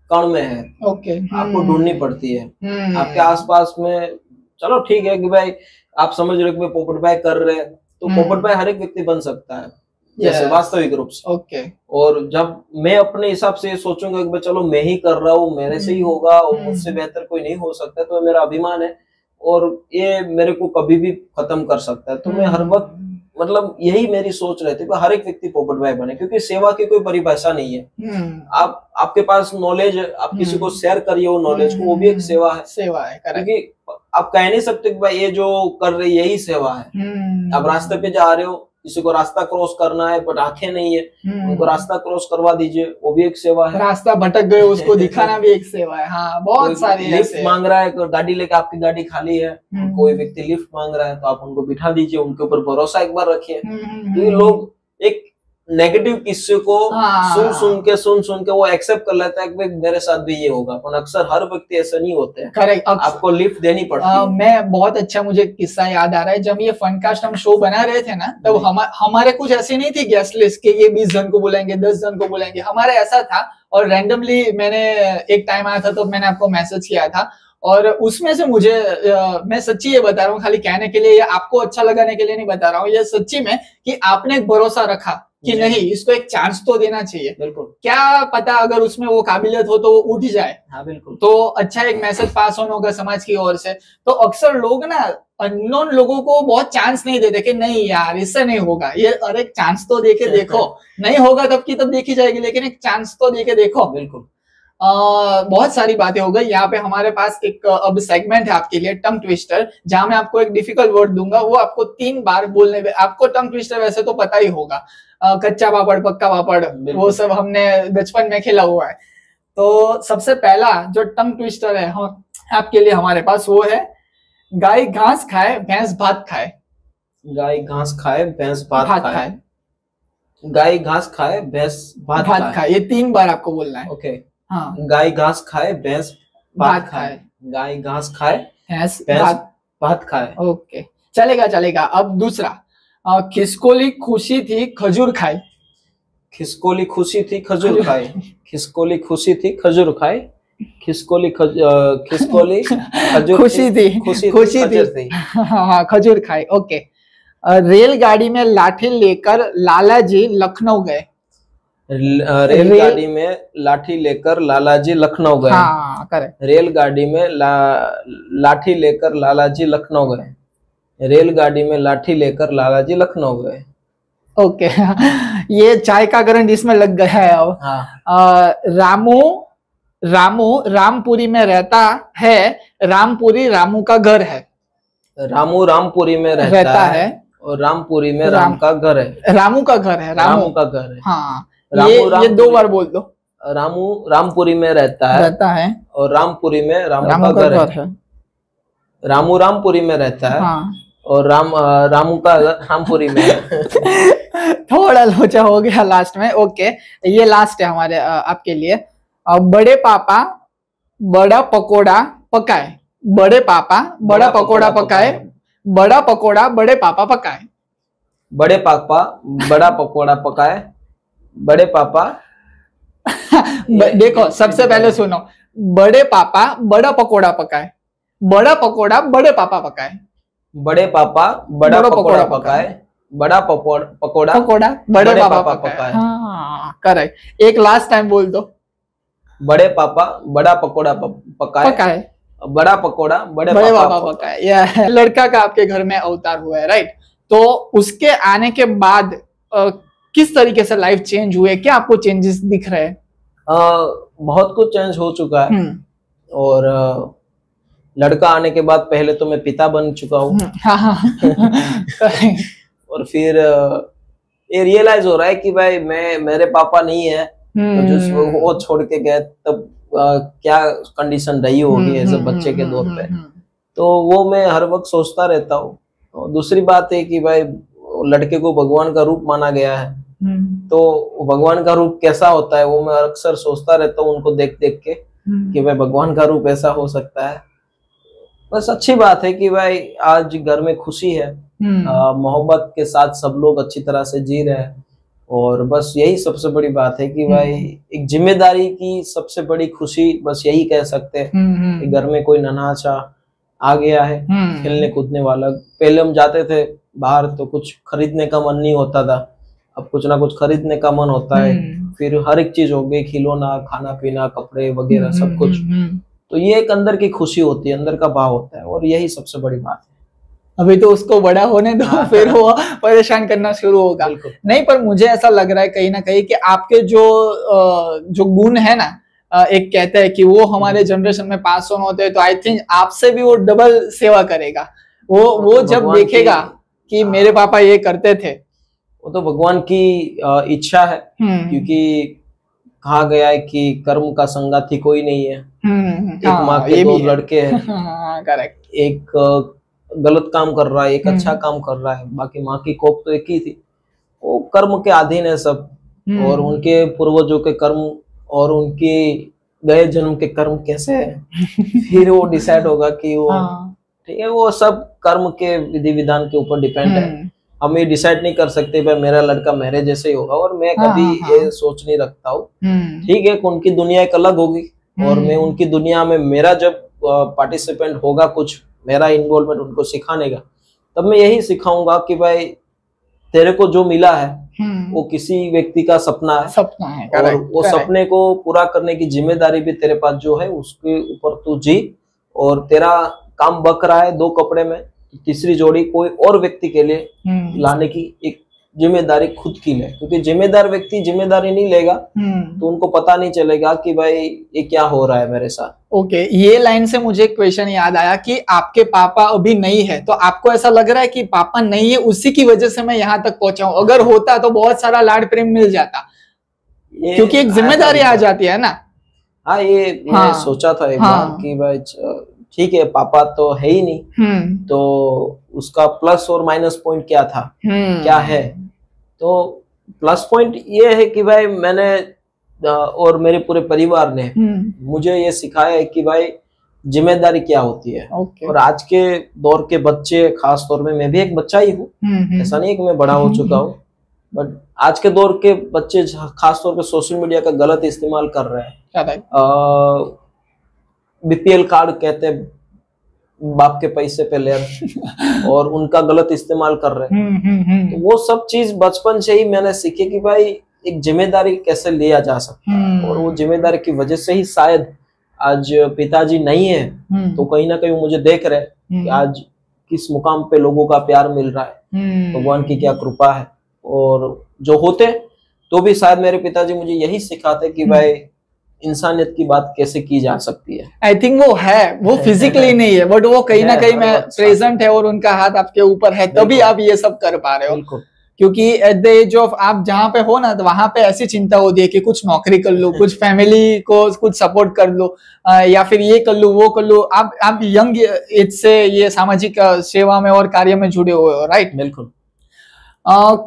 B: कण में है। आपको ढूंढनी पड़ती है आपके आसपास में। चलो ठीक है कि भाई आप समझ रहे हो पोपट भाई कर रहे हैं, तो पोपट भाई हर एक व्यक्ति बन सकता है जैसे वास्तविक रूप से। और जब मैं अपने हिसाब से सोचूंगा कि चलो मैं ही कर रहा हूँ, मेरे से ही होगा और मुझसे बेहतर कोई नहीं हो सकता, तो मेरा अभिमान है और ये मेरे को कभी भी खत्म कर सकता है। तो मैं हर वक्त मतलब यही मेरी सोच रहती है, हर एक व्यक्ति पोपट भाई बने, क्योंकि सेवा की कोई परिभाषा नहीं है। आपके पास नॉलेज, आप किसी को शेयर करिए वो नॉलेज को, वो भी एक सेवा है। क्योंकि आप कह नहीं सकते कि भाई ये जो कर रहे यही सेवा है। आप रास्ते पे जा रहे हो, किसी को रास्ता क्रॉस करना है बट आंखें नहीं है, उनको रास्ता क्रॉस करवा दीजिए, वो भी एक सेवा है।
A: रास्ता भटक गए उसको दिखाना भी एक सेवा है। हाँ, बहुत सारी
B: लिफ्ट मांग रहा है, गाड़ी लेके आपकी गाड़ी खाली है, कोई व्यक्ति लिफ्ट मांग रहा है तो आप उनको बिठा दीजिए, उनके ऊपर भरोसा एक बार रखिए। ये लोग एक नेगेटिव किस्से को सुन के वो एक्सेप्ट कर लेता है कि मेरे साथ भी ये होगा, पर अक्सर हर व्यक्ति ऐसा नहीं होते हैं।
A: करेक्ट,
B: आपको लिफ्ट देनी पड़ती है।
A: मैं बहुत अच्छा, मुझे किस्सा याद आ रहा है, जब ये फनकास्ट हम शो बना रहे थे ना, तब हमारे कुछ ऐसी नहीं थी गेस्ट लिस्ट के ये 20 जन को बुलाएंगे, 10 जन को बुलाएंगे। हमारे ऐसा था, और रैंडमली मैंने एक टाइम आया था तो मैंने आपको मैसेज किया था, और उसमें से मुझे मैं सच्ची ये बता रहा हूँ, खाली कहने के लिए या आपको अच्छा लगाने के लिए नहीं बता रहा हूँ, ये सच्ची में कि आपने एक भरोसा रखा कि नहीं इसको एक चांस तो देना चाहिए।
B: बिल्कुल,
A: क्या पता अगर उसमें वो काबिलियत हो तो वो उठ जाए।
B: हाँ बिल्कुल,
A: तो अच्छा एक मैसेज पास ऑन होगा समाज की ओर से। तो अक्सर लोग ना अननोन लोगों को बहुत चांस नहीं देते कि नहीं यार इससे नहीं होगा, ये अरे एक चांस तो देके देखो, नहीं होगा तब की तब देखी जाएगी, लेकिन एक चांस तो देके देखो।
B: बिल्कुल।
A: बहुत सारी बातें हो गई। यहाँ पे हमारे पास एक अब सेगमेंट है आपके लिए, टंग ट्विस्टर, जहां मैं आपको एक डिफिकल्ट वर्ड दूंगा, वो आपको 3 बार बोलने में। आपको टंग ट्विस्टर वैसे तो पता ही होगा, कच्चा पापड़ पक्का पापड़, वो सब हमने बचपन में खेला हुआ है। तो सबसे पहला जो टंग ट्विस्टर है हम आपके लिए हमारे पास, वो है गाय घास खाए भैंस भात खाए।
B: गाय घास खाए भैंस भात खाए।
A: खाए,
B: गाय घास खाए भैंस भात
A: खाए, ये 3 बार आपको बोलना है।
B: ओके।
A: हाँ,
B: गाय घास खाए भैंस भात खाए। गाय घास खाए
A: भैंस
B: भात खाए।
A: ओके, चलेगा चलेगा। अब दूसरा, खिसकोली खुशी थी खजूर खाई।
B: खिसकोली खुशी थी खजूर खाए। खिसकोली खुशी थी खजूर खाए। खिसकोली खिसकोली खजूर
A: खुशी थी हाँ खजूर खाई। ओके। रेलगाड़ी में लाठी लेकर लालाजी लखनऊ गए।
B: रेलगाड़ी में लाठी लेकर लालाजी लखनऊ गए।
A: हाँ करेक्ट।
B: रेलगाड़ी में लाठी लेकर लालाजी लखनऊ गए। रेलगाड़ी में लाठी लेकर लालाजी लखनऊ गए।
A: ओके ये चाय का करंट इसमें लग गया है अब।
B: हाँ।
A: रामू रामपुरी में रहता है। रामपुरी रामू का घर है।
B: रामू रामपुरी में रहता है और रामपुरी में राम का घर है।
A: रामू का घर है। रामू का घर है। हाँ ये 2 बार बोल दो।
B: रामू रामपुरी में रहता है और रामपुरी में रामू का घर है। रामू रामपुरी में रहता है। हाँ। और रामू का रामपुरी में
A: थोड़ा लोचा हो गया लास्ट में। ओके, ये लास्ट है हमारे आपके लिए। बड़े पापा बड़ा पकोड़ा पकाए। बड़े पापा बड़ा पकोड़ा पकाए। बड़ा पकोड़ा बड़े पापा पकाए।
B: बड़े पापा बड़ा पकोड़ा पकाए। बड़े पापा
A: देखो सबसे पहले सुनो, बड़े पापा बड़ा पकोड़ा पकाए। बड़ा पकोड़ा बड़े पापा पकाए।
B: बड़े पापा बड़ा पकोड़ा पकाए। बड़ा पकोड़ा
A: बड़े पापा पकाए। हाँ करेक्ट। एक लास्ट टाइम बोल दो।
B: बड़े पापा बड़ा पकोड़ा पकाए। बड़ा पकोड़ा बड़े पापा पकाए।
A: यह लड़का का आपके घर में अवतार हुआ है, राइट? तो उसके आने के बाद किस तरीके से लाइफ चेंज हुए, क्या आपको चेंजेस दिख रहे हैं?
B: बहुत कुछ चेंज हो चुका है। और लड़का आने के बाद पहले तो मैं पिता बन चुका हूँ। और फिर ये रियलाइज हो रहा है कि भाई मेरे पापा नहीं है, तो जो वो छोड़ के गए तब क्या कंडीशन रही होगी एज अ बच्चे के दौर पे, तो वो मैं हर वक्त सोचता रहता हूँ। और दूसरी बात है कि भाई लड़के को भगवान का रूप माना गया है, तो भगवान का रूप कैसा होता है वो मैं अक्सर सोचता रहता हूँ उनको देख देख के कि भाई भगवान का रूप ऐसा हो सकता है। बस अच्छी बात है कि भाई आज घर में खुशी है, मोहब्बत के साथ सब लोग अच्छी तरह से जी रहे हैं। और बस यही सबसे बड़ी बात है कि भाई एक जिम्मेदारी की सबसे बड़ी खुशी बस यही कह सकते हैं कि घर में कोई नन्हा आ गया है खेलने कूदने वाला। पहले हम जाते थे बाहर तो कुछ खरीदने का मन नहीं होता था, अब कुछ ना कुछ खरीदने का मन होता है। फिर हर एक चीज हो गई, खिलौना, खाना पीना, कपड़े वगैरह सब कुछ। तो ये एक अंदर की खुशी होती है, अंदर का भाव होता है, और यही सबसे बड़ी बात है।
A: अभी तो उसको बड़ा होने दो, फिर वो परेशान करना शुरू होगा। नहीं, पर मुझे ऐसा लग रहा है कहीं ना कहीं कि आपके जो गुण है ना, एक कहते हैं कि वो हमारे जनरेशन में पास ऑन होते हैं, तो आई थिंक आपसे भी वो डबल सेवा करेगा। वो जब देखेगा कि मेरे पापा ये करते थे,
B: वो तो भगवान की इच्छा है, क्योंकि कहा गया है कि कर्म का संगाती कोई नहीं है। एक माँ के 2 लड़के हैं,
A: करेक्ट।
B: एक गलत काम कर रहा है, एक अच्छा काम कर रहा है, बाकी माँ की कोप तो एक ही थी। वो कर्म के अधीन है सब, और उनके पूर्वजों के कर्म और उनके गए जन्म के कर्म कैसे है फिर वो डिसाइड होगा कि वो ठीक है, वो सब कर्म के विधि विधान के ऊपर डिपेंड है। हम ये डिसाइड नहीं कर सकते भाई मेरा लड़का मेरे जैसे ही होगा, और मैं कभी ये सोच नहीं रखता हूँ। ठीक है, उनकी दुनिया एक अलग होगी और मैं उनकी दुनिया में मेरा जब पार्टिसिपेंट होगा, कुछ मेरा इन्वॉल्वमेंट उनको सिखाने का, तब मैं यही सिखाऊंगा कि भाई तेरे को जो मिला है वो किसी व्यक्ति का सपना है, और वो सपने को पूरा करने की जिम्मेदारी भी तेरे पास जो है उसके ऊपर तू जी, और तेरा काम बक रहा है 2 कपड़े में, तीसरी जोड़ी कोई और व्यक्ति के लिए लाने की एक जिम्मेदारी खुद की ले, क्योंकि जिम्मेदार व्यक्ति जिम्मेदारी नहीं लेगा तो उनको पता नहीं चलेगा कि भाई ये क्या हो रहा है मेरे साथ।
A: ओके, ये लाइन से मुझे एक क्वेश्चन याद आया कि आपके पापा अभी नहीं है, तो आपको ऐसा लग रहा है कि पापा नहीं है उसी की वजह से मैं यहाँ तक पहुंचा हूँ, अगर होता तो बहुत सारा लाड प्रेम मिल जाता, क्योंकि एक जिम्मेदारी आ जाती है ना।
B: हाँ, ये मैं सोचा था एक बार कि भाई ठीक है पापा तो है ही नहीं, तो उसका प्लस और माइनस पॉइंट क्या था, क्या है। तो प्लस पॉइंट ये है कि भाई मैंने और मेरे पूरे परिवार ने मुझे ये सिखाया है कि भाई जिम्मेदारी क्या होती है। और आज के दौर के बच्चे, खास तौर में मैं भी एक बच्चा ही हूँ, ऐसा नहीं है कि मैं बड़ा हो चुका हूँ, बट आज के दौर के बच्चे खास तौर पे सोशल मीडिया का गलत इस्तेमाल कर रहे हैं। बीपीएल कार्ड कहते हैं, बाप के पैसे पे ले और उनका गलत इस्तेमाल कर रहे हैं। तो वो सब चीज बचपन से ही मैंने सीखी कि भाई एक जिम्मेदारी कैसे लिया जा सकता है, और वो जिम्मेदारी की वजह से ही शायद आज पिताजी नहीं है तो कहीं ना कहीं वो मुझे देख रहे कि आज किस मुकाम पे लोगों का प्यार मिल रहा है, भगवान की क्या कृपा है। और जो होते तो भी शायद मेरे पिताजी मुझे यही सिखाते कि भाई इंसानियत की बात कैसे की जा सकती है।
A: आई थिंक वो है, वो फिजिकली नहीं है बट वो कहीं ना कहीं में प्रेजेंट है, और उनका हाथ आपके ऊपर है, तभी आप ये सब कर पा रहे हो। क्योंकि एट द एज ऑफ आप जहाँ पे हो ना, तो वहां पे ऐसी चिंता होती है कि कुछ नौकरी कर लो, कुछ फैमिली को कुछ सपोर्ट कर लो, या फिर ये कर लो वो कर लो। आप यंग एज से ये सामाजिक सेवा में और कार्य में जुड़े हुए हो, राइट?
B: बिल्कुल।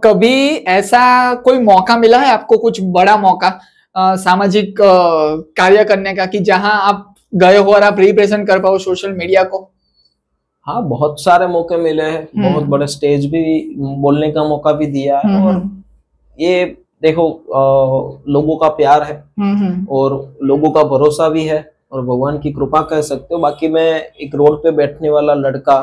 A: कभी ऐसा कोई मौका मिला है आपको, कुछ बड़ा मौका सामाजिक कार्य करने का, कि जहां आप गए हो और आप रिप्रेजेंट कर पाओ सोशल मीडिया को?
B: हाँ, बहुत सारे मौके मिले हैं, बहुत बड़े स्टेज भी बोलने का मौका भी दिया है। और ये देखो लोगों का प्यार है और लोगों का भरोसा भी है, और भगवान की कृपा कह सकते हो। बाकी मैं एक रोड पे बैठने वाला लड़का,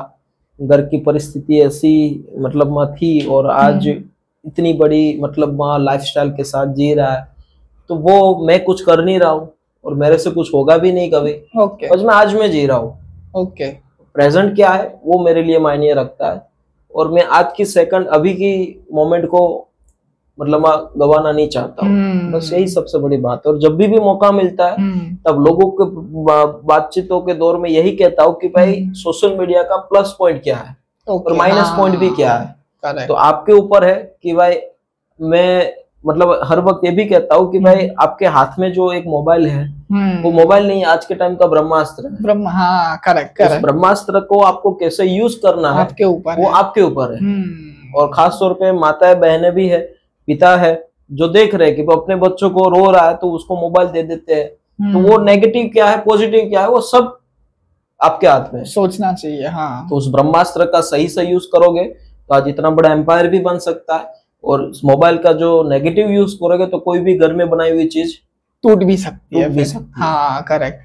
B: घर की परिस्थिति ऐसी मतलब माँ थी, और आज इतनी बड़ी मतलब माँ लाइफस्टाइल के साथ जी रहा है, तो वो मैं कुछ कर नहीं रहा हूँ और मेरे से कुछ होगा भी नहीं कभी। बस मैं आज में जी रहा हूँ। प्रेजेंट क्या है वो मेरे लिए मायने रखता है, और मैं आज की सेकंड, अभी की मोमेंट को मतलब गवाना नहीं चाहता हूँ। बस यही सबसे बड़ी बात है। और जब भी मौका मिलता है तब लोगों के बातचीतों के दौर में यही कहता हूँ कि भाई सोशल मीडिया का प्लस पॉइंट क्या है और माइनस पॉइंट भी क्या है। तो आपके ऊपर है कि भाई, मैं मतलब हर वक्त ये भी कहता हूँ कि भाई आपके हाथ में जो एक मोबाइल है वो मोबाइल नहीं, आज के टाइम का ब्रह्मास्त्र है।
A: हाँ, करेक्ट।
B: उस ब्रह्मास्त्र को आपको कैसे यूज करना है
A: आपके ऊपर,
B: वो आपके ऊपर है। और खास तौर पे माताएं बहनें भी है, पिता है, जो देख रहे हैं कि वो अपने बच्चों को रो रहा है तो उसको मोबाइल दे देते हैं। तो वो नेगेटिव क्या है, पॉजिटिव क्या है, वो सब आपके हाथ में
A: सोचना चाहिए। हाँ,
B: तो उस ब्रह्मास्त्र का सही से यूज करोगे तो आज इतना बड़ा एम्पायर भी बन सकता है, और इस मोबाइल का जो नेगेटिव यूज करोगे तो कोई भी घर में बनाई हुई चीज
A: टूट भी सकती है। हाँ, करेक्ट।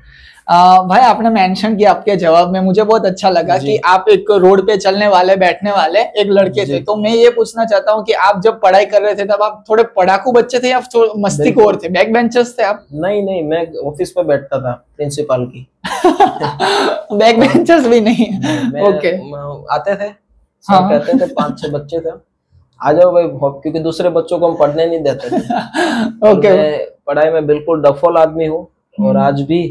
A: भाई, आपने मेंशन किया आपके जवाब में, मुझे बहुत अच्छा लगा कि आप एक रोड पे चलने वाले, बैठने वाले एक लड़के थे। तो मैं ये पूछना चाहता हूँ कि आप जब पढ़ाई कर रहे थे तब आप थोड़े पढ़ाकू बच्चे थे या मस्तीखोर थे, बैक बेंचर्स थे आप?
B: नहीं, मैं ऑफिस पे बैठता था प्रिंसिपल की।
A: बैक बेंचर्स भी नहीं? ओके।
B: आते थे, सब कहते थे 5-6 बच्चे थे, आ जाओ भाई, क्योंकि दूसरे बच्चों को हम पढ़ने नहीं देते थे।
A: ओके।
B: मैं पढ़ाई में बिल्कुल डफोल आदमी हूँ, और आज भी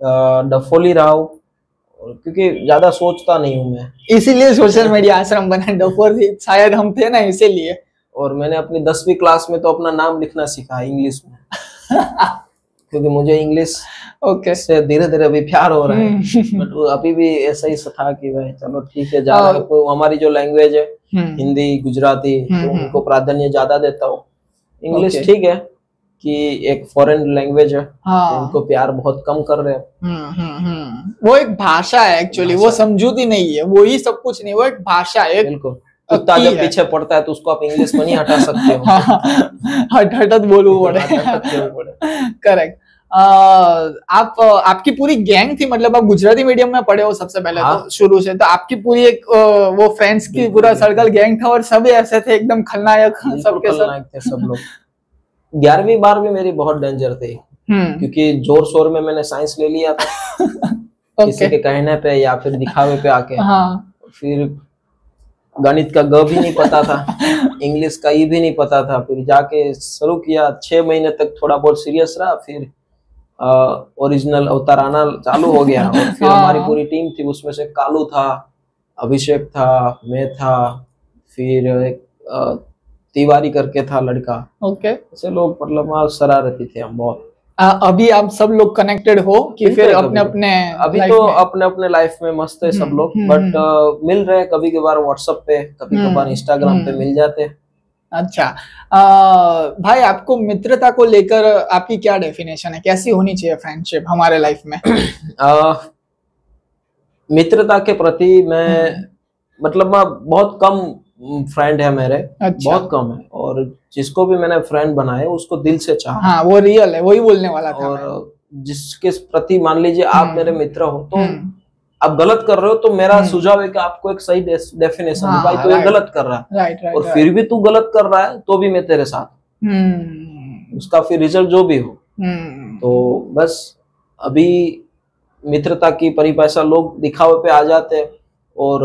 B: डफोल ही रहा हूँ, क्योंकि ज्यादा सोचता नहीं हूँ मैं।
A: इसीलिए सोशल मीडिया आश्रम बना, डफोल शायद हम थे ना, इसीलिए।
B: और मैंने अपनी 10वीं क्लास में तो अपना नाम लिखना सीखा इंग्लिश में, क्योंकि मुझे इंग्लिश से धीरे धीरे अभी प्यार हो रहा है। बट अभी भी ऐसा ही था कि भाई चलो ठीक है, ज्यादा तो हमारी जो लैंग्वेज है हिंदी, गुजराती, तो उनको प्राधान्य ज्यादा देता हूँ। इंग्लिश ठीक है कि एक फॉरेन लैंग्वेज है, तो उनको प्यार बहुत कम कर रहे हैं।
A: वो एक भाषा है एक्चुअली, वो समझूती नहीं है, वो ही सब कुछ नहीं, वो एक भाषा है।
B: बिल्कुल। कुत्ता जब पीछे पड़ता है तो उसको आप इंग्लिश में नहीं हटा सकते हो।
A: हट बोलू पड़े। करेक्ट। आप आपकी पूरी गैंग थी, मतलब आप गुजराती मीडियम में पढ़े हो सबसे पहले? हाँ। तो शुरू से तो आपकी पूरी एक वो फ्रेंड्स की पूरा सर्कल गैंग था और सभी ऐसे थे एकदम खलनायक, सबके सब
B: थे सब लोग। 11वीं 12वीं मेरी बहुत डेंजर थी, क्योंकि जोर शोर में मैंने साइंस ले लिया था किसी के कहने पे या फिर दिखावे पे आके। हाँ। फिर गणित का ग भी नहीं पता था, इंग्लिश का ई भी नहीं पता था। फिर जाके शुरू किया, 6 महीने तक थोड़ा बहुत सीरियस रहा, फिर ओरिजिनल अवतार आना चालू हो गया। और फिर हमारी पूरी टीम थी, उसमें से कालू था, अभिषेक था, मैं था, फिर एक तिवारी करके था लड़का। ओके। ऐसे लोग मतलब शरारती थे हम बहुत।
A: अभी आप सब लोग कनेक्टेड हो कि फिर अपने अपने?
B: अभी तो अपने अपने लाइफ में मस्त है सब लोग, बट मिल रहे हैं कभी कभार व्हाट्सएप पे, कभी कभार इंस्टाग्राम पे मिल जाते हैं।
A: अच्छा, भाई आपको मित्रता को लेकर आपकी क्या डेफिनेशन है? कैसी होनी चाहिए फ्रेंडशिप हमारे लाइफ में?
B: मित्रता के प्रति मैं मतलब बहुत कम फ्रेंड है मेरे। अच्छा। बहुत कम है, और जिसको भी मैंने फ्रेंड बनाया उसको दिल से चाहा।
A: हाँ, वो रियल है, वही बोलने वाला था।
B: और जिसके प्रति मान लीजिए आप मेरे मित्र हो, तो आप गलत कर रहे हो तो मेरा सुझाव है कि आपको एक सही डेफिनेशन। हाँ, भाई तो ये गलत कर रहा है, राइट, और फिर भी तू गलत कर रहा है तो भी मैं तेरे साथ, उसका फिर रिजल्ट जो भी हो। तो बस अभी मित्रता की परिभाषा लोग दिखावे पे आ जाते हैं, और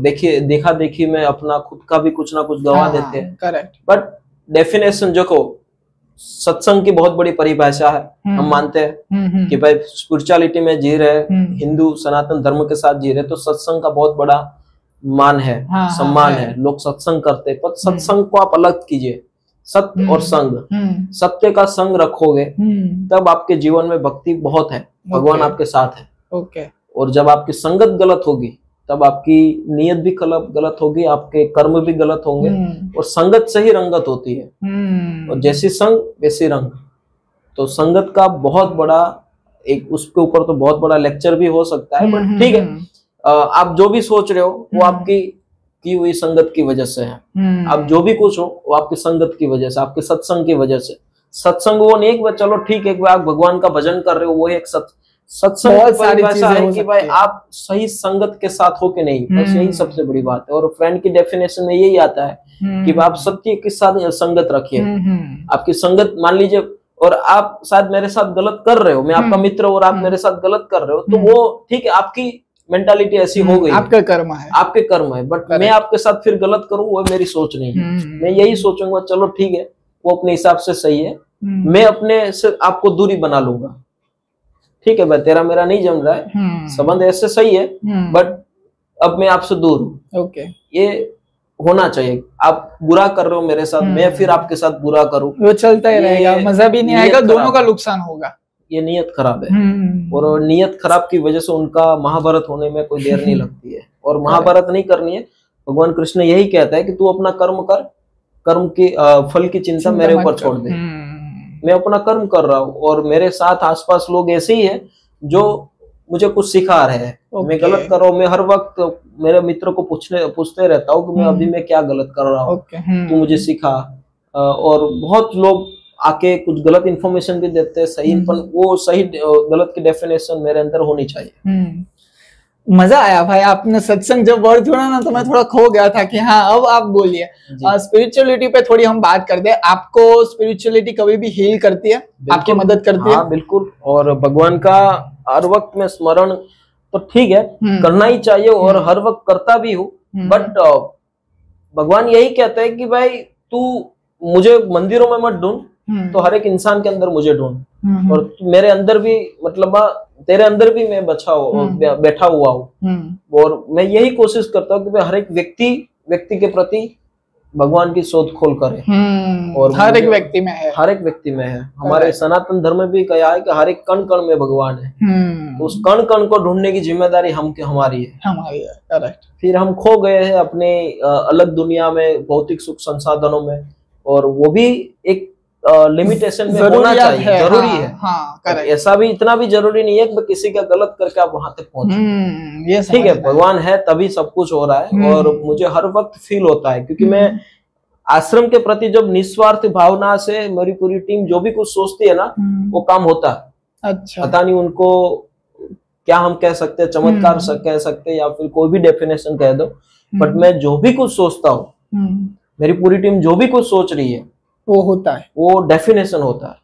B: देखिए देखा देखी में अपना खुद का भी कुछ ना कुछ गवा देते हैं। करेक्ट। बट डेफिनेशन जो को सत्संग की बहुत बड़ी परिभाषा है। हम मानते हैं कि भाई स्पिरिचुअलिटी में जी रहे, हिंदू सनातन धर्म के साथ जी रहे, तो सत्संग का बहुत बड़ा मान है, सम्मान है। लोग सत्संग करते हैं, पर सत्संग को आप अलग कीजिए, सत्य और संग। सत्य का संग रखोगे तब आपके जीवन में भक्ति बहुत है, भगवान आपके साथ है। ओके। और जब आपकी संगत गलत होगी तब आपकी नीयत भी गलत होगी, आपके कर्म भी गलत होंगे, और संगत से ही रंगत होती है, और जैसी संग वैसी रंग। तो संगत का बहुत बड़ा एक, उसके ऊपर तो बहुत बड़ा लेक्चर भी हो सकता है, बट ठीक है, आप जो भी सोच रहे हो वो आपकी की हुई संगत की वजह से है। आप जो भी कुछ हो वो आपकी संगत की वजह से, आपके सत्संग की वजह से। सत्संग वो नहीं कि चलो ठीक है आप भगवान का भजन कर रहे हो, वो एक सत्संग बहुत सारी चीजें है कि भाई आप सही संगत के साथ हो के नहीं, बस यही सबसे बड़ी बात है। और फ्रेंड की डेफिनेशन में यही आता है कि आप सत्य के साथ संगत रखिए। आपकी संगत मान लीजिए, और आप शायद मेरे साथ गलत कर रहे हो, मैं आपका मित्र और आप मेरे साथ गलत कर रहे हो, तो वो ठीक है, आपकी मेंटालिटी ऐसी हो गई, आपका कर्म है, आपके कर्म है। बट मैं आपके साथ फिर गलत करूं वो मेरी सोच नहीं है। मैं यही सोचूंगा चलो ठीक है वो अपने हिसाब से सही है, मैं अपने से आपको दूरी बना लूंगा। ठीक है भाई तेरा मेरा नहीं जम रहा है, संबंध ऐसे सही है, बट अब मैं आपसे दूर हूँ। ओके। ये होना चाहिए। आप बुरा कर रहे हो मेरे साथ, मैं फिर आपके साथ बुरा करूं, वो चलता ही रहेगा, मजा भी नहीं आएगा, दोनों का नुकसान होगा। ये नियत खराब है, और नियत खराब की वजह से उनका महाभारत होने में कोई देर नहीं लगती है। और महाभारत नहीं करनी है, भगवान कृष्ण यही कहता है कि तू अपना कर्म कर, कर्म की फल की चिंता मेरे ऊपर छोड़ दे। मैं अपना कर्म कर रहा हूँ, और मेरे साथ आसपास लोग ऐसे ही हैं जो मुझे कुछ सिखा रहे हैं। मैं गलत कर रहा हूँ, मैं हर वक्त मेरे मित्र को पूछते रहता हूँ कि मैं अभी मैं क्या गलत कर रहा हूँ, तू मुझे सिखा। और बहुत लोग आके कुछ गलत इन्फॉर्मेशन भी देते हैं, सही, पर वो सही गलत की डेफिनेशन मेरे अंदर होनी चाहिए। मजा आया भाई, आपने सत्संग जब वर्ड जोड़ा ना तो मैं थोड़ा खो गया था कि हाँ अब आप बोलिए। स्पिरिचुअलिटी पे थोड़ी हम बात करते हैं। आपको स्पिरिचुअलिटी कभी भी हील करती है, आपकी मदद करती है? हाँ बिल्कुल, और भगवान का हर वक्त में स्मरण तो ठीक है करना ही चाहिए, और हर वक्त करता भी हूँ। बट भगवान यही कहता है कि भाई तू मुझे मंदिरों में मत ढूंढ, तो हर एक इंसान के अंदर मुझे ढूंढ, और मेरे अंदर भी, मतलब तेरे अंदर भी मैं बैठा हुआ हूँ। और मैं यही कोशिश करता हूँ कि हर एक व्यक्ति के प्रति भगवान की शोध खोल करे, और हर एक व्यक्ति में है, हर एक व्यक्ति में है। हमारे सनातन धर्म में भी कहा है कि हर एक कण कण में भगवान है। तो उस कण कण को ढूंढने की जिम्मेदारी हमारी है। करेक्ट। फिर हम खो गए हैं अपने अलग दुनिया में, भौतिक सुख संसाधनों में, और वो भी एक लिमिटेशन में होना चाहिए, जरूरी है। हाँ, ऐसा भी इतना भी जरूरी नहीं है कि किसी का गलत करके आप वहां तक पहुंचे। ठीक है, भगवान है तभी सब कुछ हो रहा है, और मुझे हर वक्त फील होता है, क्योंकि मैं आश्रम के प्रति जब निस्वार्थ भावना से मेरी पूरी टीम जो भी कुछ सोचती है ना, वो काम होता है।
A: अच्छा।
B: पता नहीं उनको क्या हम कह सकते हैं, चमत्कार कह सकते हैं या फिर कोई भी डेफिनेशन कह दो, बट मैं जो भी कुछ सोचता हूँ, मेरी पूरी टीम जो भी कुछ सोच रही है
A: वो होता है,
B: वो डेफिनेशन होता है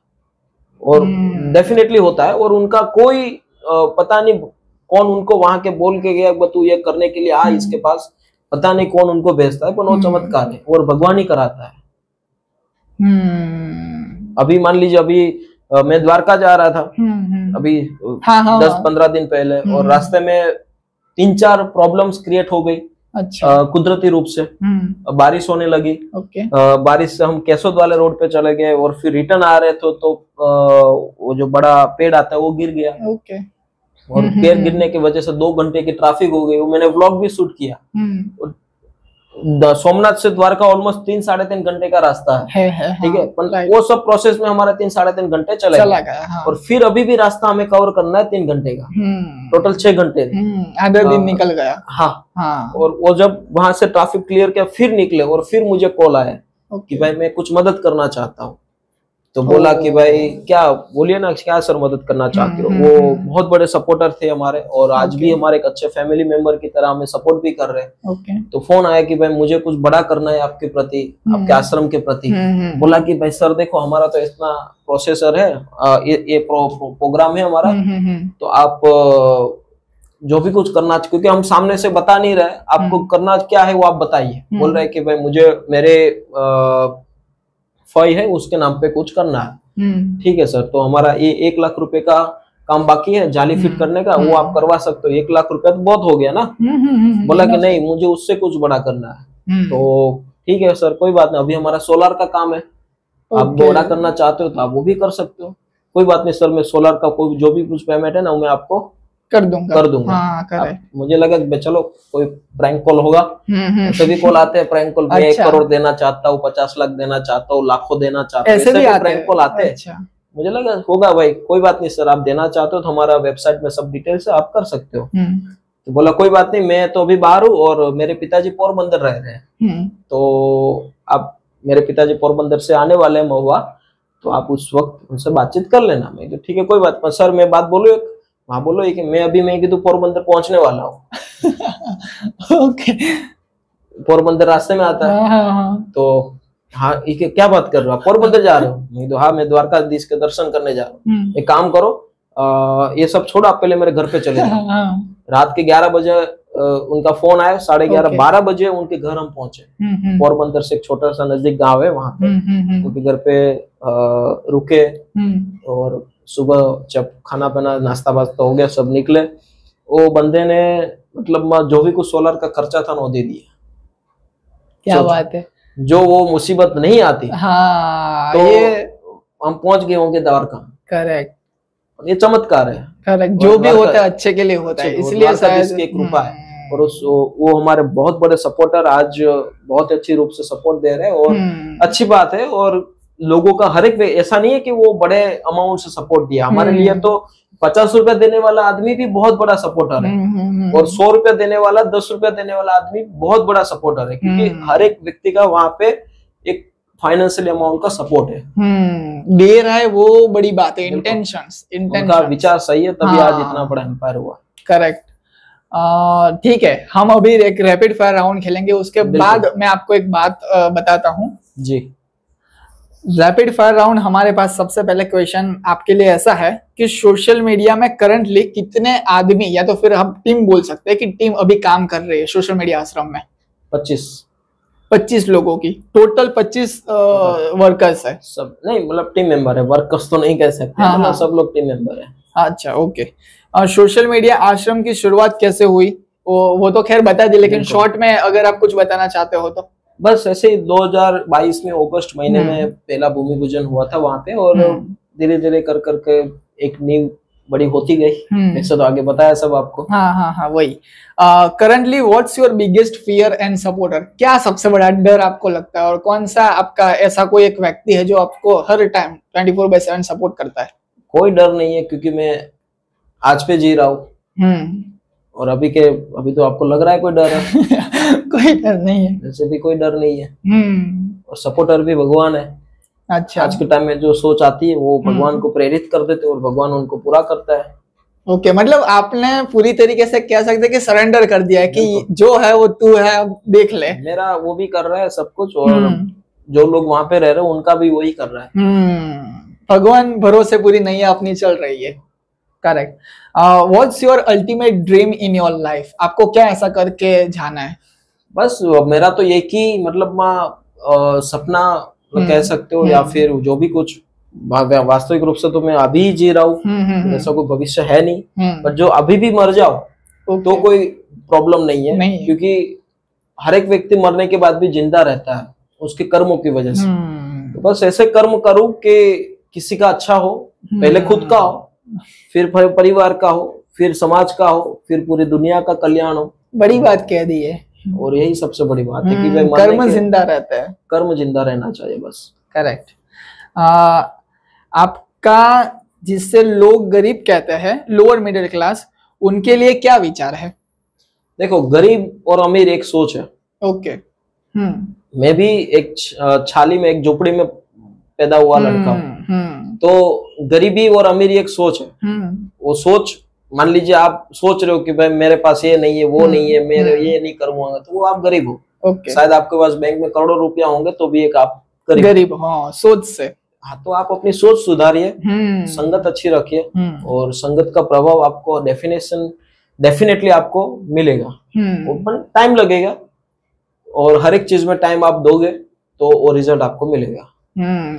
B: और डेफिनेटली होता है। और उनका कोई पता नहीं कौन उनको वहां के बोल के गया तू ये करने के लिए आ इसके पास, पता नहीं कौन उनको भेजता है, पर वो चमत्कार है और भगवान ही कराता है। अभी मान लीजिए, अभी मैं द्वारका जा रहा था अभी 10-15 दिन पहले, और रास्ते में 3-4 प्रॉब्लम्स क्रिएट हो गई।
A: अच्छा।
B: कुदरती रूप से बारिश होने लगी। बारिश से हम केसोद वाले रोड पे चले गए और फिर रिटर्न आ रहे थे तो वो जो बड़ा पेड़ आता है वो गिर गया। और पेड़ गिरने की वजह से 2 घंटे की ट्रैफिक हो गई। वो मैंने व्लॉग भी शूट किया। सोमनाथ से द्वारका ऑलमोस्ट 3-3.5 घंटे का रास्ता है, ठीक है। वो सब प्रोसेस में हमारा 3-3.5 घंटे चला गया। हाँ। और फिर अभी भी रास्ता हमें कवर करना है 3 घंटे का, टोटल 6 घंटे।
A: आधा दिन निकल गया।
B: हाँ। और वो जब वहां से ट्रैफिक क्लियर किया फिर निकले, और फिर मुझे कॉल आया कि भाई मैं कुछ मदद करना चाहता हूँ। तो बोला कि भाई क्या, बोलिए ना क्या सर मदद करना चाहते हो। वो बहुत बड़े सपोर्टर थे हमारे, और आज भी हमारे एक अच्छे फैमिली मेंबर की तरह हमें सपोर्ट भी कर रहे हैं। तो फोन आया कि भाई मुझे कुछ बड़ा करना है आपके प्रति, आपके आश्रम के प्रति। बोला कि भाई सर देखो हमारा तो इतना प्रोसेसर है, ये प्रोग्राम है हमारा, तो आप जो भी कुछ करना, क्योंकि हम सामने से बता नहीं रहे आपको करना क्या है वो आप बताइए। बोल रहे कि भाई मुझे मेरे फई है उसके नाम पे कुछ करना है। ठीक है सर, तो हमारा ये 1 लाख रुपए का काम बाकी है जाली फिट करने का, वो आप करवा सकते हो। 1 लाख रुपया तो बहुत हो गया ना। बोला कि नहीं मुझे उससे कुछ बड़ा करना है। तो ठीक है सर कोई बात नहीं, अभी हमारा सोलर का काम है, आप बड़ा करना चाहते हो तो आप वो भी कर सकते हो। कोई बात नहीं सर, मैं सोलर का कोई जो भी कुछ पेमेंट है ना मैं आपको कर दूंगा। हाँ, मुझे लगा चलो कोई प्रैंक कॉल होगा। सभी कॉल आते हैं प्रैंक कॉल। मैं 1 करोड़ देना चाहता हूँ, 50 लाख देना चाहता हूँ, लाखों देना चाहता हूँ, ऐसे भी प्रैंक कॉल आते हैं। मुझे लगा होगा भाई, कोई बात नहीं सर आप देना चाहते हो तो हमारा वेबसाइट में सब डिटेल्स है, आप कर सकते हो। तो बोला कोई बात नहीं, मैं तो अभी बाहर हूँ और मेरे पिताजी पोरबंदर रह रहे हैं, तो आप मेरे पिताजी पोरबंदर से आने वाले हैं महुआ, तो आप उस वक्त उनसे बातचीत कर लेना। मैं ठीक है कोई बात नहीं सर, मैं बात बोलूँ वहां बोलो कि मैं तो पोरबंदर पहुंचने वाला हूँ। ओके। पोरबंदर रास्ते में आता है। तो हाँ ये क्या बात कर रहे हो, आप पोरबंदर जा रहे हो? नहीं तो हाँ मैं द्वारकाधीश के दर्शन करने जा रहा हूँ। एक काम करो ये सब छोड़ो, आप पहले मेरे घर पे चले जाओ। रात के 11 बजे उनका फोन आया, 11:30 12 बजे उनके घर हम पहुंचे। पोरबंदर से एक छोटा सा नजदीक गांव है, वहां पे उनके घर पे रुके। और सुबह जब खाना पीना नाश्ता वास्ता हो गया सब निकले। वो बंदे ने मतलब जो भी कुछ सोलर का खर्चा था ना वो दे दिया।
A: क्या बात है।
B: जो वो मुसीबत नहीं आती
A: हाँ,
B: तो ये हम पहुंच गए होंगे द्वारका।
A: करेक्ट,
B: ये चमत्कार है।
A: करेक्ट, जो भी होता है अच्छे के लिए होता है, इसलिए शायद
B: इसकी कृपा है। और वो हमारे बहुत बड़े सपोर्टर आज बहुत अच्छी रूप से सपोर्ट दे रहे हैं, और अच्छी बात है। और लोगों का हर एक, ऐसा नहीं है कि वो बड़े अमाउंट से सपोर्ट दिया हमारे लिए, तो 50 रुपया देने वाला आदमी भी बहुत बड़ा सपोर्टर है, और 100 रुपया देने वाला, 10 रुपया देने वाला आदमी बहुत बड़ा सपोर्टर है, क्योंकि हर एक व्यक्ति का वहां पे एक फाइनेंशियल अमाउंट का सपोर्ट है।
A: दे रहा है वो बड़ी बात है। इंटेंशंस
B: उनका विचार सही है, तभी आज इतना बड़ा एम्पायर हुआ।
A: करेक्ट। ठीक है, हम अभी एक रैपिड फायर राउंड खेलेंगे, उसके बाद मैं आपको एक बात बताता हूँ
B: जी।
A: रैपिड फायर राउंड हमारे पास सबसे पहले क्वेश्चन आपके लिए ऐसा है कि सोशल मीडिया में करंटली कितने आदमी, या तो फिर हम टीम बोल सकते हैं कि टीम अभी काम कर रही है सोशल मीडिया आश्रम में? 25 लोगों की टोटल 25 वर्कर्स है।
B: सब नहीं, मतलब टीम मेंबर है, वर्कर्स तो नहीं कह सकते। हाँ, मतलब सब लोग टीम मेंबर है।
A: अच्छा, ओके। सोशल मीडिया आश्रम की शुरुआत कैसे हुई वो तो खैर बता दी, लेकिन शॉर्ट में अगर आप कुछ बताना चाहते हो तो?
B: बस ऐसे ही 2022 में अगस्त महीने में पहला भूमि पूजन हुआ था वहां पे, और धीरे धीरे कर करके एक नींव बड़ी होती गई। ऐसा तो आगे बताया सब आपको।
A: हाँ, वही। Currently what's your biggest fear and supporter? क्या सबसे बड़ा डर आपको लगता है, और कौन सा आपका ऐसा कोई एक व्यक्ति है जो आपको हर टाइम 24/7 सपोर्ट करता है?
B: कोई डर नहीं है, क्योंकि मैं आज पे जी रहा हूँ, और अभी तो आपको लग रहा है कोई डर है।
A: कोई डर नहीं है,
B: वैसे भी कोई डर नहीं है। और सपोर्टर भी भगवान है।
A: अच्छा,
B: आज के टाइम में जो सोच आती है वो भगवान को प्रेरित कर देते और भगवान उनको पूरा करता है।
A: ओके, मतलब आपने पूरी तरीके से कह सकते कि सरेंडर कर दिया है कि जो है वो तू है, अब देख ले।
B: मेरा वो भी कर रहा है सब कुछ, और जो लोग वहां पे रह रहे हैं उनका भी वही कर रहा है।
A: भगवान भरोसे पूरी नैया अपनी चल रही है। Correct. What's your ultimate dream in your life? आपको क्या ऐसा करके जाना है?
B: बस मेरा तो ये कि मतलब सपना कह सकते हो, या फिर जो भी कुछ वास्तविक रूप से तो मैं अभी ही जी रहा हूँ, ऐसा कोई भविष्य है नहीं, पर जो अभी भी मर जाओ तो कोई प्रॉब्लम नहीं है, क्योंकि हर एक व्यक्ति मरने के बाद भी जिंदा रहता है उसके कर्मों की वजह से। तो बस ऐसे कर्म करूं कि किसी का अच्छा हो, पहले खुद का हो, फिर परिवार का हो, फिर समाज का हो, फिर पूरी दुनिया का कल्याण हो।
A: बड़ी बात कह दी है,
B: और यही सबसे बड़ी बात है कि
A: कर्म जिंदा रहता है,
B: कर्म जिंदा रहना चाहिए बस।
A: करेक्ट। आपका जिससे लोग गरीब कहते हैं, लोअर मिडिल क्लास, उनके लिए क्या विचार है?
B: देखो, गरीब और अमीर एक सोच है।
A: ओके।
B: मैं भी एक छाली में, एक झोपड़ी में पैदा हुआ लड़का हूँ, तो गरीबी और अमीरी एक सोच है। वो सोच, मान लीजिए आप सोच रहे हो कि भाई मेरे पास ये नहीं है, वो नहीं है, मेरे ये नहीं करूंगा, तो वो आप गरीब हो। शायद आपके पास बैंक में करोड़ों रुपया होंगे तो भी एक आप
A: गरीब। हाँ, सोच से।
B: हाँ, तो आप अपनी सोच सुधारिए, संगत अच्छी रखिए, और संगत का प्रभाव आपको डेफिनेटली आपको मिलेगा। टाइम लगेगा, और हर एक चीज में टाइम आप दोगे तो वो रिजल्ट आपको मिलेगा।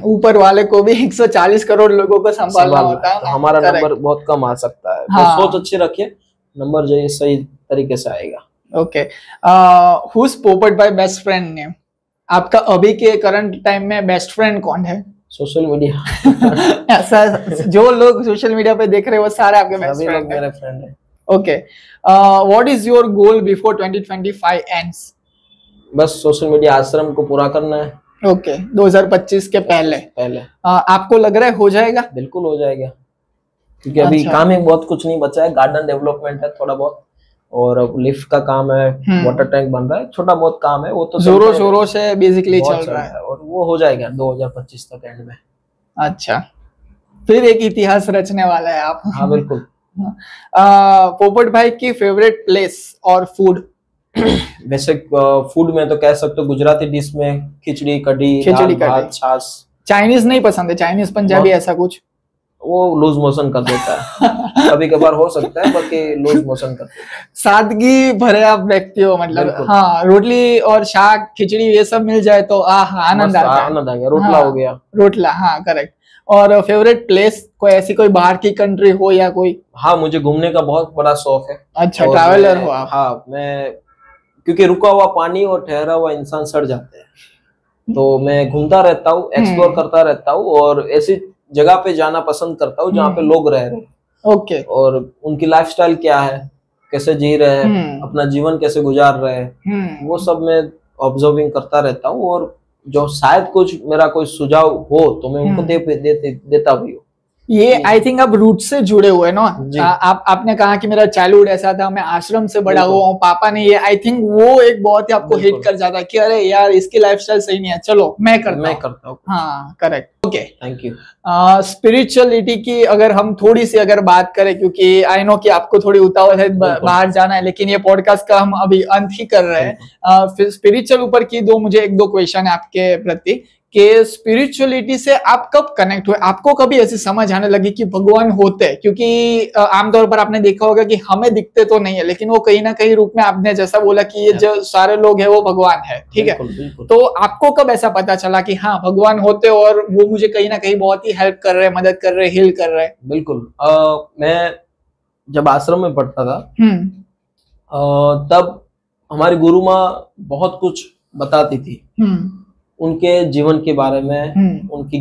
A: ऊपर वाले को भी 140 करोड़ लोगों को संभालना होता है,
B: तो हमारा नंबर बहुत कम आ सकता है। हाँ। तो सोच अच्छी रखिए, नंबर जो है सही तरीके से आएगा।
A: ओके। हुज पोपट भाई बेस्ट फ्रेंड नेम? आपका अभी के करंट टाइम में बेस्ट फ्रेंड कौन है?
B: Social media.
A: ऐसा जो लोग सोशल मीडिया पे देख रहे हैं वो सारे आपके बेस्ट फ्रेंड
B: मेरे फ्रेंड है।
A: Okay. What is your goal before 2025 ends?
B: बस सोशल मीडिया आश्रम को पूरा करना है।
A: ओके, 2025 के पहले। आपको लग रहा है हो जाएगा?
B: बिल्कुल हो जाएगा, क्योंकि अभी काम ही बहुत कुछ नहीं बचा है। गार्डन डेवलपमेंट है थोड़ा बहुत, और लिफ्ट का काम है, वाटर टैंक बन रहा है, छोटा बहुत काम है, वो तो
A: जोरों शोरों से बेसिकली चल रहा है,
B: और वो हो जाएगा 2025 तक एंड में।
A: अच्छा, फिर एक इतिहास रचने वाला है आप।
B: हाँ बिल्कुल।
A: पोपट भाई की फेवरेट प्लेस और फूड?
B: वैसे फूड में तो कह सकते हो गुजराती डिश में खिचड़ी कढ़ी, भात, छाछ।
A: चाइनीज नहीं पसंद है? चाइनीज पंजाबी ऐसा कुछ?
B: वो लूज मोशन कर देता है। कभी कभार हो सकता है, बाकी लूज मोशन कर देता है।
A: सादगी भरे आप व्यक्ति हो, मतलब हाँ, रोटली और शाक खिचड़ी ये सब मिल जाए तो आनंद आता है।
B: आनंद आ गया। रोटला हो गया।
A: रोटला, हाँ करेक्ट। और फेवरेट प्लेस कोई ऐसी, कोई बाहर की कंट्री हो या कोई?
B: हाँ, मुझे घूमने का बहुत बड़ा शौक है।
A: अच्छा, ट्रैवलर हो आप?
B: हाँ, मैं क्योंकि रुका हुआ पानी और ठहरा हुआ इंसान सड़ जाते हैं, तो मैं घूमता रहता हूँ, एक्सप्लोर करता रहता हूँ, और ऐसी जगह पे जाना पसंद करता हूँ जहाँ पे लोग रह रहे हैं।
A: ओके।
B: और उनकी लाइफस्टाइल क्या है, कैसे जी रहे हैं, अपना जीवन कैसे गुजार रहे हैं, वो सब मैं ऑब्जर्विंग करता रहता हूँ। और जो शायद कुछ मेरा कोई सुझाव हो तो मैं उनको देता भी हूँ।
A: ये आई थिंक आप रूट से जुड़े हुए ना। आपने कहा कि मेरा चाइल्डहुड ऐसा था, मैं आश्रम से बड़ा हुआ हूँ, पापा ने ये, आई थिंक वो एक बहुत ही आपको हिट कर जाता है कि अरे यार इसकी लाइफस्टाइल सही नहीं है, चलो मैं करता हूँ। हाँ correct. Okay,
B: thank you.
A: Spirituality की अगर हम थोड़ी सी अगर बात करें, क्योंकि आई नो कि आपको थोड़ी उतावल है बाहर जाना है, लेकिन ये पॉडकास्ट का हम अभी अंत ही कर रहे हैं। स्पिरिचुअल ऊपर की एक दो क्वेश्चन है आपके प्रति कि स्पिरिचुअलिटी से आप कब कनेक्ट हुए? आपको कभी ऐसी समझ आने लगी कि भगवान होते हैं? क्योंकि आमतौर पर आपने देखा होगा कि हमें दिखते तो नहीं है, लेकिन वो कहीं ना कहीं रूप में, आपने जैसा बोला कि ये जो सारे लोग हैं वो भगवान है, ठीक है? तो आपको कब ऐसा पता चला कि हाँ भगवान होते और वो मुझे कहीं ना कहीं बहुत ही हेल्प कर रहे हैं, मदद कर रहे हैं, हील कर रहे हैं?
B: बिल्कुल। मैं जब आश्रम में पढ़ता था तब हमारी गुरु माँ बहुत कुछ बताती थी, उनके जीवन के बारे में, उनकी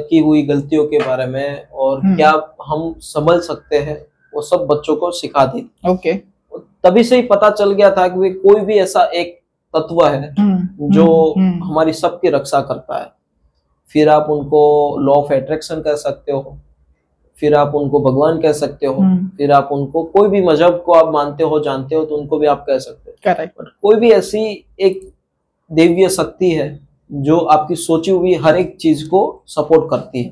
B: की हुई गलतियों के बारे में, और क्या हम संभल सकते हैं, वो सब बच्चों को सिखाती थी।
A: ओके।
B: तभी से ही पता चल गया था कि कोई भी ऐसा एक तत्व है जो हमारी सबकी रक्षा करता है। फिर आप उनको लॉ ऑफ अट्रैक्शन कह सकते हो, फिर आप उनको भगवान कह सकते हो, फिर आप उनको कोई भी मजहब को आप मानते हो, जानते हो, तो उनको भी आप कह सकते हो।
A: करेक्ट।
B: कोई भी ऐसी एक दैवीय शक्ति है जो आपकी सोची हुई हर एक चीज को सपोर्ट करती है।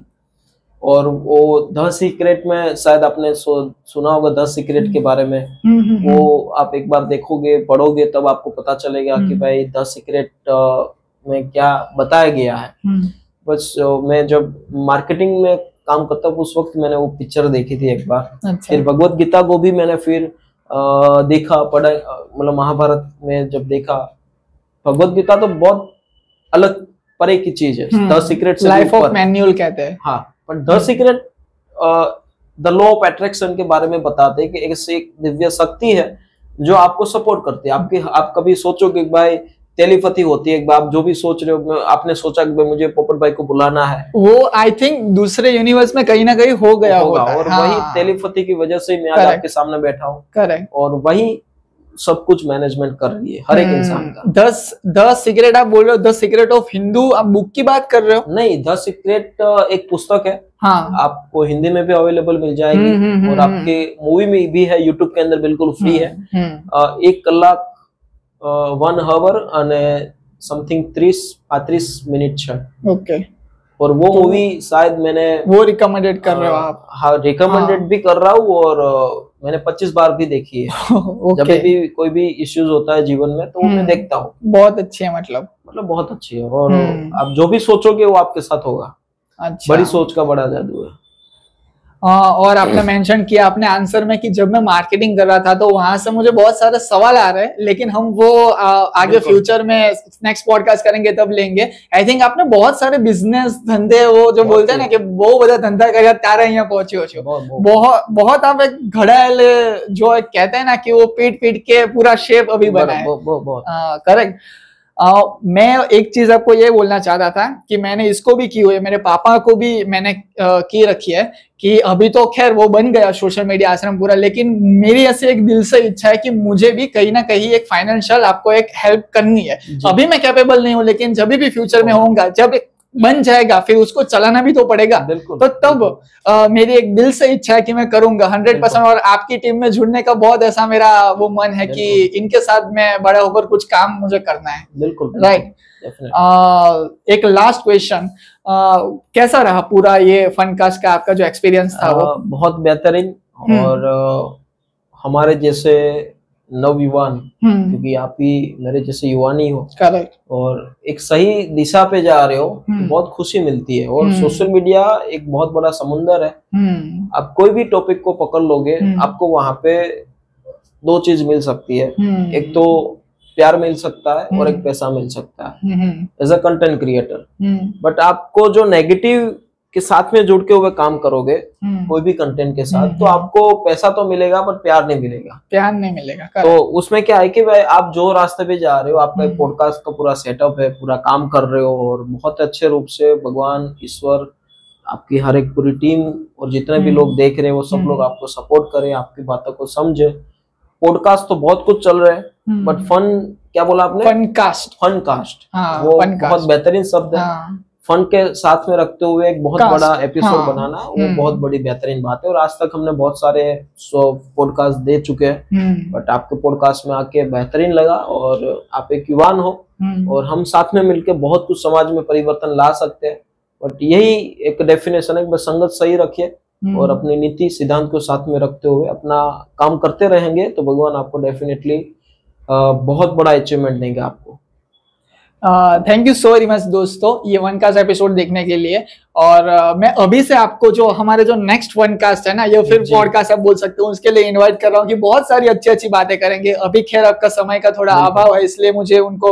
B: और वो द सीक्रेट में शायद आपने सुना होगा द सीक्रेट के बारे में, वो आप एक बार देखोगे पढ़ोगे तब आपको पता चलेगा कि भाई द सीक्रेट में क्या बताया गया है। बस मैं जब मार्केटिंग में काम करता हूँ उस वक्त मैंने वो पिक्चर देखी थी एक बार।
A: अच्छा।
B: फिर भगवत गीता को भी मैंने फिर देखा, पढ़ा, मतलब महाभारत में जब देखा। भगवत गीता तो बहुत अलग परे की चीज है, द सीक्रेट से
A: लाइफ ऑफ मैनुअल कहते हैं।
B: हाँ, पर the secret the law of attraction के बारे में बताते हैं कि एक दिव्य शक्ति है जो आपको सपोर्ट करती है। आप कभी सोचोगे भाई टेलीपैथी होती है, एक बार आप जो भी सोच रहे हो, आपने सोचा कि मुझे पोपट भाई को बुलाना है,
A: वो आई थिंक दूसरे यूनिवर्स में कहीं ना कहीं हो गया होगा।
B: और
A: हाँ।
B: वही टेलीपैथी की वजह से मैं आज आपके सामने बैठा हूँ।
A: करेक्ट। और
B: वही सब कुछ मैनेजमेंट कर रही है हर एक इंसान का।
A: द सीक्रेट आप बोल रहे हो, द सीक्रेट ऑफ हिंदू, आप बुक की बात कर रहे हो?
B: नहीं, द सीक्रेट एक पुस्तक है।
A: हाँ।
B: आपको हिंदी में भी अवेलेबल मिल जाएगी और आपके मूवी में भी है, यूट्यूब के अंदर बिल्कुल फ्री है। 1 કલાક 1 hour અને समथिंग 30-35 मिनट है।
A: ओके।
B: और वो मूवी शायद मैंने
A: वो रिकमेंडेड कर रहे हो आप?
B: हाँ, रिकमेंडेड भी कर रहा हूँ और मैंने 25 बार भी देखी है। जब भी कोई भी इश्यूज होता है जीवन में तो मैं देखता हूँ।
A: बहुत अच्छी है, मतलब
B: बहुत अच्छी है। और आप जो भी सोचोगे वो आपके साथ होगा।
A: अच्छा।
B: बड़ी सोच का बड़ा जादू है।
A: और आपने मेंशन किया अपने आंसर में कि जब मैं मार्केटिंग कर रहा था तो वहां से मुझे बहुत सारे सवाल आ रहे हैं, लेकिन हम वो आगे फ्यूचर में नेक्स्ट पॉडकास्ट करेंगे तब लेंगे। आई थिंक आपने बहुत सारे बिजनेस धंधे, वो जो बोलते हैं ना कि बहुत बड़ा धंधा कर तारा यहाँ पहुंचे हो, बहुत आप एक घड़ायल जो कहते हैं ना कि वो पीट के पूरा शेप अभी बना है। करेक्ट। मैं एक चीज आपको ये बोलना चाह रहा था कि मैंने इसको भी की हुई है, मेरे पापा को भी मैंने की रखी है कि अभी तो खैर वो बन गया सोशल मीडिया आश्रम पूरा, लेकिन मेरी ऐसे एक दिल से इच्छा है कि मुझे भी कहीं ना कहीं एक फाइनेंशियल आपको एक हेल्प करनी है। अभी मैं कैपेबल नहीं हूँ, लेकिन जब भी फ्यूचर में होऊंगा, जब बन जाएगा फिर उसको चलाना भी तो पड़ेगा। तो तब मेरी एक दिल से इच्छा है कि मैं करूंगा 100%। और आपकी टीम में जुड़ने का बहुत ऐसा मेरा वो मन है कि इनके साथ मैं बड़ा होकर कुछ काम मुझे करना है।
B: बिल्कुल।
A: राइट। एक लास्ट क्वेश्चन, कैसा रहा पूरा ये फनकास्ट का आपका जो एक्सपीरियंस था? वो
B: बहुत बेहतरीन। और हमारे जैसे नवयुवान, क्योंकि आप भी मेरे जैसे युवान ही हो,
A: करेक्ट,
B: और एक सही दिशा पे जा रहे हो तो बहुत खुशी मिलती है। और सोशल मीडिया एक बहुत बड़ा समुंदर है। आप कोई भी टॉपिक को पकड़ लोगे, आपको वहां पे 2 चीज मिल सकती है। एक तो प्यार मिल सकता है और एक पैसा मिल सकता है as a content creator. But आपको जो नेगेटिव के साथ में जुड़ के हुए काम करोगे कोई भी कंटेंट के साथ, तो आपको पैसा तो मिलेगा पर प्यार नहीं मिलेगा। तो उसमें क्या है कि भाई आप जो रास्ते पे जा रहे हो, आपका एक पॉडकास्ट का पूरा सेटअप है, पूरा काम कर रहे हो और बहुत अच्छे रूप से भगवान ईश्वर आपकी हर एक पूरी टीम और जितने भी लोग देख रहे हैं वो सब लोग आपको सपोर्ट करें, आपकी बातों को समझे। पॉडकास्ट तो बहुत कुछ चल रहे हैं, बट फन, क्या बोला आपने? फनकास्ट। वो बहुत बेहतरीन शब्द है। फन के साथ में रखते हुए एक बहुत बड़ा एपिसोड बनाना, वो बहुत बड़ी बेहतरीन बात है। और आज तक हमने बहुत सारे पॉडकास्ट दे चुके हैं, बट आपके पॉडकास्ट में आके बेहतरीन लगा। और आप एक युवान हो और हम साथ में मिलकर बहुत कुछ समाज में परिवर्तन ला सकते हैं। बट यही एक डेफिनेशन है, बस संगत सही रखिए और अपनी नीति सिद्धांत को साथ में रखते हुए अपना काम करते रहेंगे तो भगवान आपको डेफिनेटली बहुत बड़ा अचीवमेंट देंगे आपको।
A: Thank you so very much दोस्तों ये वनकास्ट एपिसोड देखने के लिए। और मैं अभी से आपको जो हमारे जो नेक्स्ट वनकास्ट है ना, या फिर पॉडकास्ट आप बोल सकते हो, उसके लिए इनवाइट कर रहा हूँ कि बहुत सारी अच्छी अच्छी बातें करेंगे। अभी खैर आपका समय का थोड़ा अभाव है, इसलिए मुझे उनको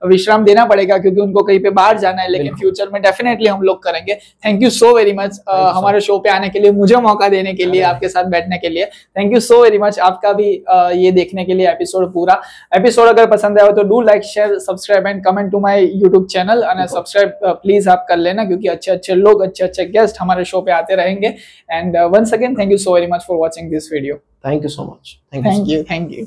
A: विश्राम देना पड़ेगा क्योंकि उनको कहीं पे बाहर जाना है, लेकिन फ्यूचर में डेफिनेटली हम लोग करेंगे। Thank you so very much हमारे शो पे आने के लिए, मुझे मौका देने के लिए, आपके साथ बैठने के लिए। Thank you so very much आपका भी ये देखने के लिए एपिसोड पूरा। एपिसोड अगर पसंद आया हो तो do like, share, subscribe and comment to my YouTube channel. And subscribe please आप कर लेना, क्योंकि अच्छे अच्छे लोग, अच्छे अच्छे गेस्ट हमारे शो पे आते रहेंगे। And once again thank you so very much for watching this video.
B: Thank you so much.
A: Thank you.